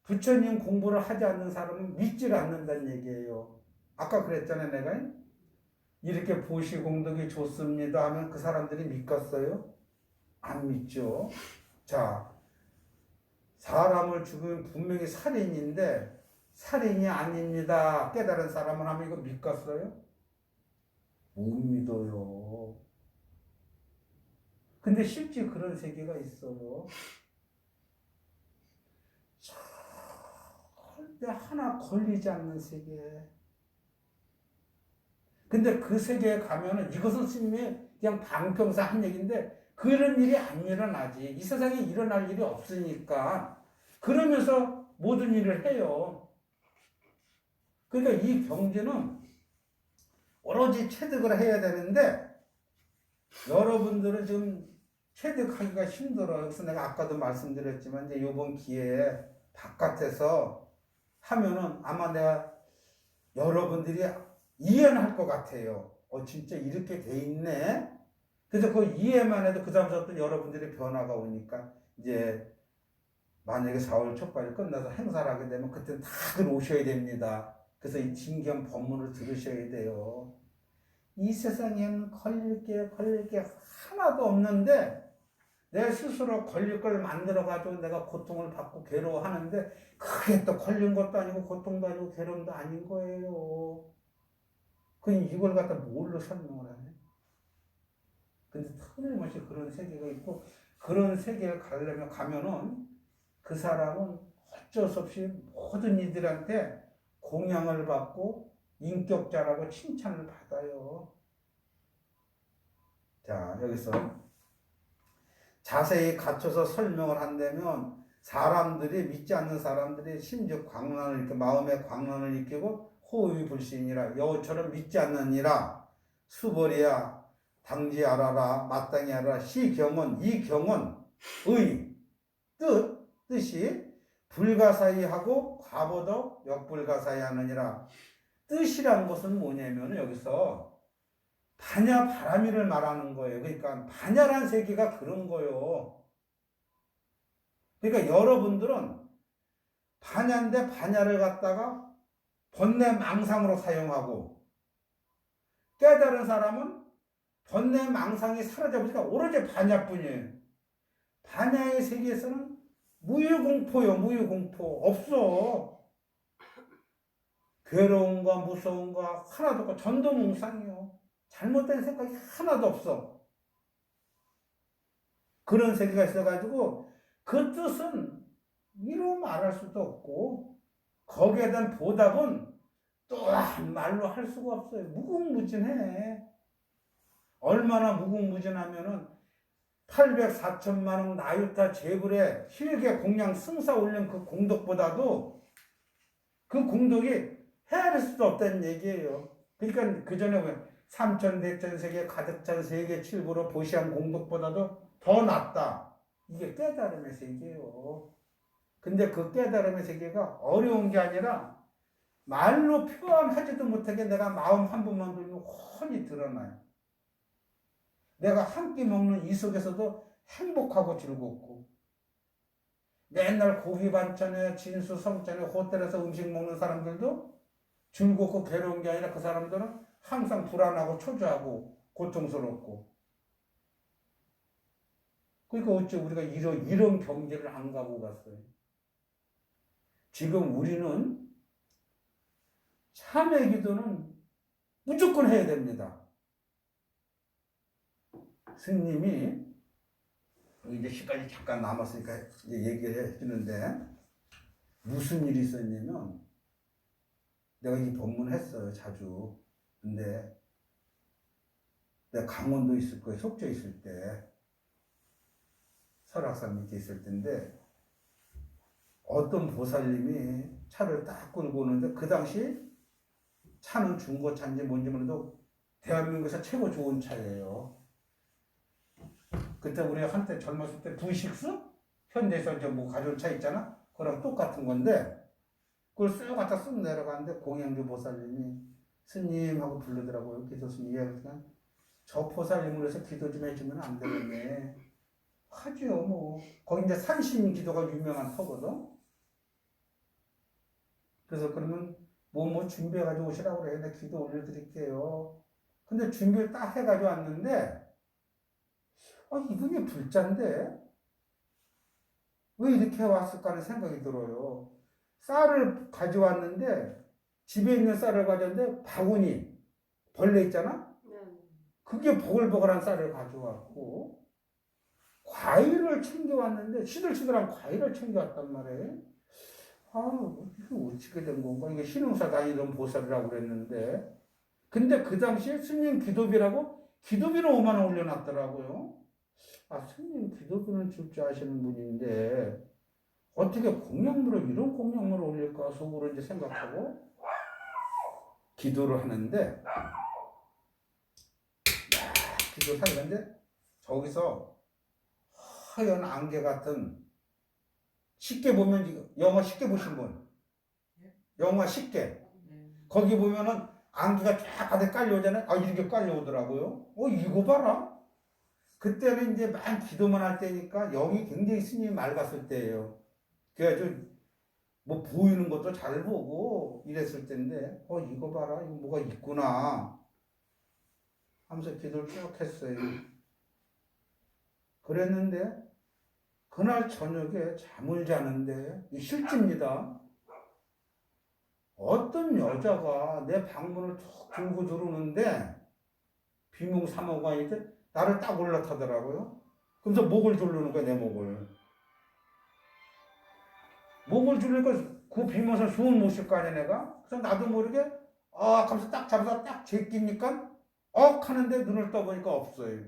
부처님 공부를 하지 않는 사람은 믿질 않는다는 얘기예요. 아까 그랬잖아요, 내가. 이렇게 보시공덕이 좋습니다 하면 그 사람들이 믿겠어요? 안 믿죠. 자, 사람을 죽으면 분명히 살인인데 살인이 아닙니다 깨달은 사람을 하면 이거 믿겠어요? 못 믿어요. 근데 실제 그런 세계가 있어요. 절대 하나 걸리지 않는 세계. 근데 그 세계에 가면은 이것은 스님이 그냥 방평사 한 얘기인데 그런 일이 안 일어나지. 이 세상에 일어날 일이 없으니까 그러면서 모든 일을 해요. 그러니까 이 경지는 오로지 체득을 해야 되는데 여러분들은 지금 체득하기가 힘들어요. 그래서 내가 아까도 말씀드렸지만 이제 이번 기회에 바깥에서 하면은 아마 내가 여러분들이 이해할 것 같아요. 진짜 이렇게 돼 있네. 그래서 그 이해만 해도 그 다음부터 여러분들의 변화가 오니까 이제 만약에 4월 초까지 끝나서 행사를 하게 되면 그때 다들 오셔야 됩니다. 그래서 이 진경 법문을 들으셔야 돼요. 이 세상엔 걸릴 게 하나도 없는데 내 스스로 걸릴 걸 만들어가지고 내가 고통을 받고 괴로워하는데 그게 또 걸린 것도 아니고 고통도 아니고 괴로움도 아닌 거예요. 그럼 이걸 갖다 뭘로 설명을 하네? 근데 틀림없이 그런 세계가 있고 그런 세계를 가면은 그 사람은 어쩔 수 없이 모든 이들한테 공양을 받고 인격자라고 칭찬을 받아요. 자, 여기서 자세히 갖춰서 설명을 한다면 사람들이 믿지 않는 사람들이 심지어 광란을 이렇게 마음의 광란을 느끼고 호의불신이라 여우처럼 믿지 않느니라 수벌이야 당지 알아라 마땅히 알아라 시경은 이 경은 의 뜻이 불가사의하고 과보도 역불가사의하느니라. 뜻이란 것은 뭐냐면 여기서 반야 바라미를 말하는 거예요. 그러니까 반야란 세계가 그런 거예요. 그러니까 여러분들은 반야인데 반야를 갖다가 번뇌 망상으로 사용하고 깨달은 사람은 번뇌 망상이 사라져버리니까 오로지 반야뿐이에요. 반야의 세계에서는 무유공포요. 무유공포 없어. 괴로움과 무서움과 하나도 없고 전도몽상이요. 잘못된 생각이 하나도 없어. 그런 세계가 있어가지고 그 뜻은 이루 말할 수도 없고 거기에 대한 보답은 또한 말로 할 수가 없어요. 무궁무진해. 얼마나 무궁무진하면은 800~4천만 원 나유타 제불에 힐게 공양 승사 올린 그 공덕보다도 그 공덕이 헤아릴 수도 없다는 얘기예요. 그러니까 그 전에 왜 삼천대천세계 가득찬 세계 칠부로 보시한 공덕보다도 더 낫다. 이게 깨달음의 세계예요. 근데 그 깨달음의 세계가 어려운 게 아니라 말로 표현하지도 못하게 내가 마음 한 번만 들면 훤히 드러나요. 내가 한 끼 먹는 이 속에서도 행복하고 즐겁고 맨날 고기 반찬에 진수 성찬에 호텔에서 음식 먹는 사람들도 즐겁고 괴로운 게 아니라 그 사람들은 항상 불안하고 초조하고 고통스럽고 그러니까 어째 우리가 이런 경계를 안 가고 갔어요. 지금 우리는 참회 기도는 무조건 해야 됩니다. 스님이 이제 시간이 잠깐 남았으니까 이제 얘기를 해주는데 무슨 일이 있었냐면 내가 이 법문 했어요 자주. 근데 내가 강원도 있을 거예요. 속초 있을 때 설악산 밑에 있을 때인데 어떤 보살님이 차를 딱 끌고 오는데 그 당시 차는 중고차인지 뭔지 모르도 대한민국에서 최고 좋은 차예요. 그때 우리 한때 젊었을 때 V6? 현대에서 이제 뭐 가져온 차 있잖아? 그거랑 똑같은 건데 그걸 쓱 갖다 쓱 내려가는데 공양주 보살님이 스님하고 부르더라고요. 기도 스님. 그러니까 저 보살님을 위해서 기도 좀 해주면 안 되겠네. 하죠 뭐. 거기 이제 산신 기도가 유명한 터거든. 그래서 그러면 뭐 준비해가지고 오시라고 그래. 내가 기도 올려드릴게요. 근데 준비를 딱 해가지고 왔는데 이분이 불자인데 왜 이렇게 왔을까 하는 생각이 들어요. 쌀을 가져왔는데 집에 있는 쌀을 가져왔는데 바구니 벌레 있잖아? 그게 보글보글한 쌀을 가져왔고 과일을 챙겨왔는데 시들시들한 과일을 챙겨왔단 말이에요. 이게 어떻게 된 건가? 이게 신흥사 다니던 보살이라고 그랬는데 근데 그 당시에 스님 기도비라고 기도비는 5만 원 올려놨더라고요. 스님 기도비는 줄 줄 아시는 분인데 어떻게 공양물을 이런 공양물을 올릴까 속으로 이제 생각하고 기도를 하는데 기도를 하는데 저기서 하얀 안개 같은 쉽게 보면 영화 쉽게 보신 분 영화 쉽게 거기 보면은 안개가 쫙 바닥에 깔려오잖아요. 이렇게 깔려오더라고요. 이거 봐라. 그때는 이제 만 기도만 할 때니까 영이 굉장히 스님이 맑았을 때예요. 그래가지고 뭐 보이는 것도 잘 보고 이랬을 때인데 이거 봐라 이거 뭐가 있구나 하면서 기도를 쭉 했어요. 그랬는데 그날 저녁에 잠을 자는데 실제입니다. 어떤 여자가 내 방문을 툭 들고 들어오는데 비몽사몽간인데 나를 딱 올라타더라고요. 그래서 목을 조르는 거야, 내 목을. 목을 조르니까 그 비몽사 숨을 못 쉴 거 아니야, 내가? 그래서 나도 모르게 하면서 딱 잡아서 딱 제끼니까 하는데 눈을 떠보니까 없어요.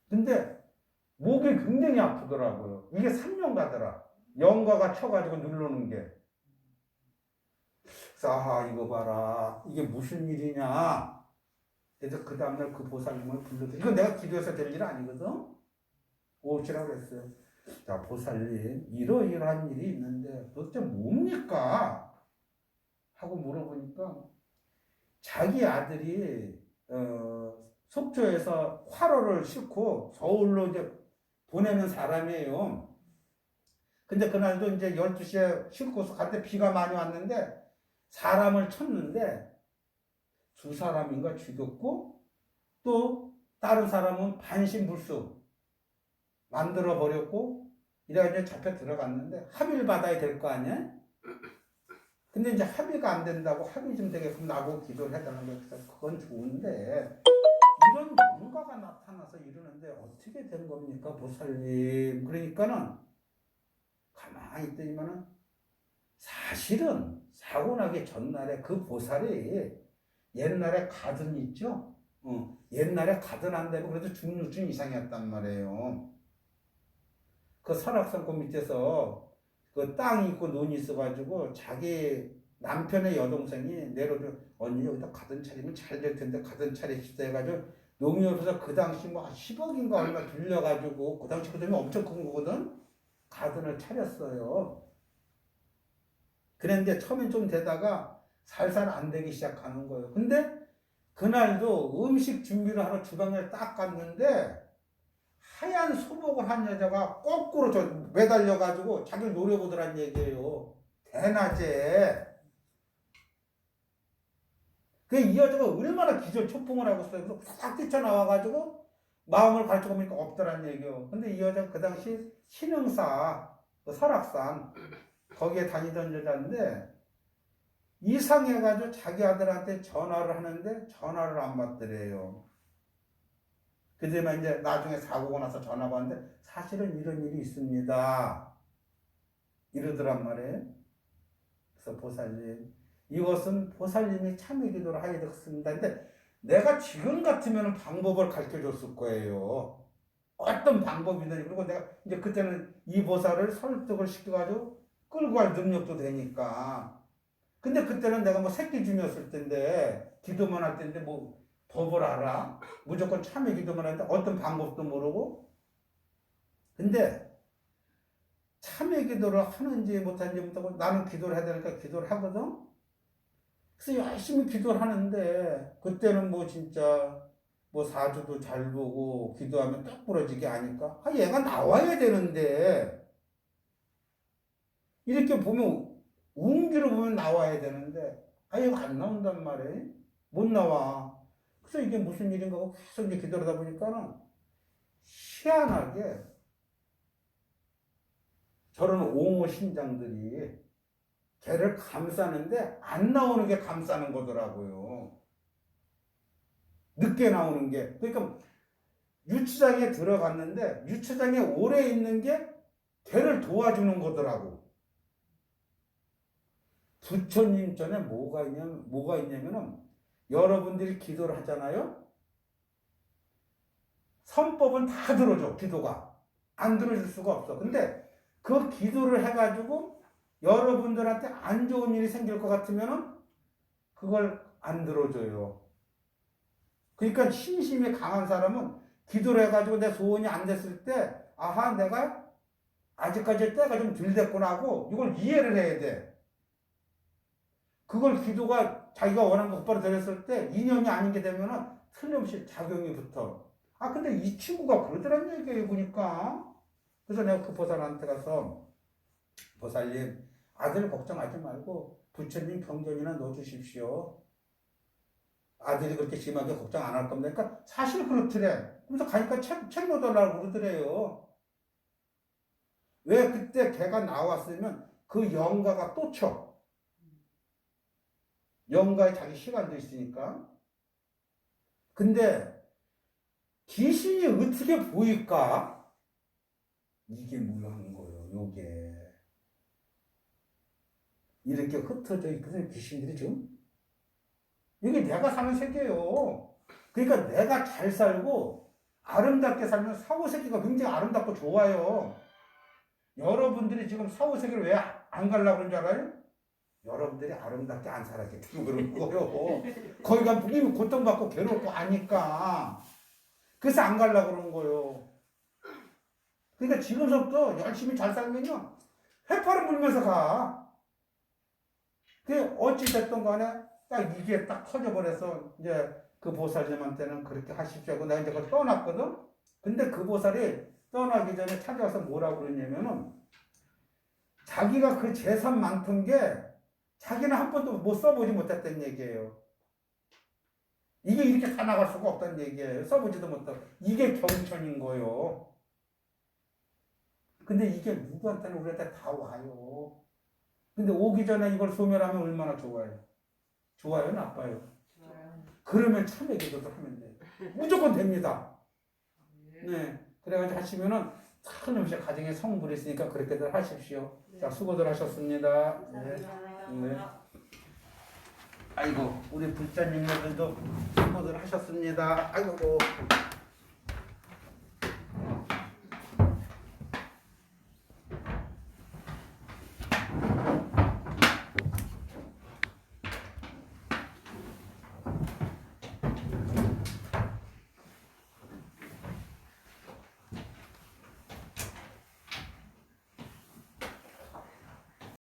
근데 목이 굉장히 아프더라고요. 이게 3년 가더라. 영가가 쳐가지고 누르는 게. 그래서 이거 봐라. 이게 무슨 일이냐. 그래서 그 다음날 그 보살님을 불러서 이건 내가 기도해서 될 일 아니거든. 오시라고 그랬어요. 자 보살님 이러이러한 일이 있는데 도대체 뭡니까? 하고 물어보니까 자기 아들이 속초에서 화로를 싣고 서울로 이제 보내는 사람이에요. 근데 그날도 이제 12시에 싣고서 갈 때 비가 많이 왔는데 사람을 쳤는데 두 사람인가 죽였고 또 다른 사람은 반신불수 만들어 버렸고 이래가지고 잡혀 들어갔는데 합의를 받아야 될 거 아니야? 근데 이제 합의가 안 된다고 합의 좀 되게끔 나보고 기도를 해달라는 거예요. 그래서 그건 좋은데 이런 뭔가가 나타나서 이러는데 어떻게 된 겁니까 보살님? 그러니까는 가만히 있더니만은 사실은 사고 나기 전날에 그 보살이 옛날에 가든 있죠? 옛날에 가든 안 되고 그래도 중류증 이상이었단 말이에요. 그 설악산골 밑에서 그 땅이 있고 논이 있어가지고 자기 남편의 여동생이 내려줘 언니 여기다 가든 차리면 잘 될 텐데 가든 차리시다 해가지고 농협에서 그 당시 뭐 10억인가 얼마 빌려가지고 그 당시 그 돈이 엄청 큰 거거든. 가든을 차렸어요. 그랬는데 처음엔 좀 되다가 살살 안 되기 시작하는 거예요. 근데 그날도 음식 준비를 하러 주방에 딱 갔는데 하얀 소복을 한 여자가 거꾸로 매달려가지고 자기를 노려보더란 얘기예요. 대낮에. 이 여자가 얼마나 기절 초풍을 하고 있어요. 그래서 싹 뛰쳐나와가지고 마음을 가르쳐 보니까 없더란 얘기예요. 근데 이 여자가 그 당시 신흥사, 그 설악산, 거기에 다니던 여자인데 이상해가지고 자기 아들한테 전화를 하는데 전화를 안 받더래요. 그때만 이제 나중에 사고가 나서 전화가 왔는데 사실은 이런 일이 있습니다. 이러더란 말이에요. 그래서 보살님, 이것은 보살님이 참회 기도를 하게 되었습니다. 근데 내가 지금 같으면 방법을 가르쳐 줬을 거예요. 어떤 방법이든. 그리고 내가 이제 그때는 이 보살을 설득을 시켜가지고 끌고 갈 능력도 되니까. 근데 그때는 내가 뭐 새끼 중이었을 텐데, 기도만 할 텐데 뭐 법을 알아? 무조건 참회 기도만 하는데 어떤 방법도 모르고. 근데 참회 기도를 하는지 못하는지 못하고 나는 기도를 해야 되니까 기도를 하거든. 그래서 열심히 기도를 하는데 그때는 뭐 진짜 뭐 사주도 잘 보고 기도하면 똑 부러지게 하니까 얘가 나와야 되는데 이렇게 보면 운기로 보면 나와야 되는데 얘가 안 나온단 말이에요. 못 나와. 그래서 이게 무슨 일인가 하고 계속 이제 기도를 하다 보니까는 희한하게 저런 옹호 신장들이 걔를 감싸는데 안 나오는 게 감싸는 거더라고요. 늦게 나오는 게. 그러니까 유치장에 들어갔는데 유치장에 오래 있는 게 걔를 도와주는 거더라고. 부처님 전에 뭐가 있냐면은 여러분들이 기도를 하잖아요. 선법은 다 들어줘. 기도가 안 들어줄 수가 없어. 근데 그 기도를 해가지고 여러분들한테 안 좋은 일이 생길 것 같으면은 그걸 안 들어줘요. 그러니까 신심이 강한 사람은 기도를 해가지고 내 소원이 안 됐을 때, 아하, 내가 아직까지 때가 좀 덜 됐구나 하고 이걸 이해를 해야 돼. 그걸 기도가 자기가 원하는 거 곧바로 드렸을 때 인연이 아닌 게 되면은 틀림없이 작용이 붙어. 근데 이 친구가 그러더란 얘기예요, 보니까. 그래서 내가 그 보살한테 가서, 보살님, 아들 걱정하지 말고 부처님 경전이나 넣어주십시오. 아들이 그렇게 심하게 걱정 안 할 겁니다. 그러니까 사실 그렇더래. 그래서 가니까 책 넣어달라고 그러더래요. 왜 그때 걔가 나왔으면 그 영가가 또 쳐. 영가에 자기 시간도 있으니까. 근데 귀신이 어떻게 보일까? 이게 무효한 거예요. 요게. 이렇게 흩어져 있거든, 귀신들이 지금. 이게 내가 사는 세계예요. 그러니까 내가 잘 살고 아름답게 살면 사후세계가 굉장히 아름답고 좋아요. 여러분들이 지금 사후세계를 왜 안 가려고 그런 줄 알아요? 여러분들이 아름답게 안 살았기 때문에 그런 거예요. 거기 가면 이미 고통받고 괴롭고 아니까. 그래서 안 가려고 그러는 거예요. 그러니까 지금부터 열심히 잘 살면요, 해파를 물면서 가. 그 어찌됐든 간에 딱 이게 딱 터져버려서 이제 그 보살님한테는 그렇게 하십시오 하고 내가 이제 그걸 떠났거든. 근데 그 보살이 떠나기 전에 찾아와서 뭐라고 그랬냐면은 자기가 그 재산 많던 게 자기는 한 번도 못 써보지 못했던 얘기예요. 이게 이렇게 다 나갈 수가 없다는 얘기예요. 써보지도 못하고. 이게 경천인 거예요. 근데 이게 누구한테는 우리한테 다 와요. 근데 오기 전에 이걸 소멸하면 얼마나 좋아요? 좋아요, 나빠요? 좋아요. 그러면 참회 기도도 하면 돼요. 무조건 됩니다. 네. 그래가지고 하시면은 틀림없이 가정에 성불이 있으니까 그렇게들 하십시오. 자, 수고들 하셨습니다. 네. 네. 아이고, 우리 불자님들도 수고들 하셨습니다. 아이고.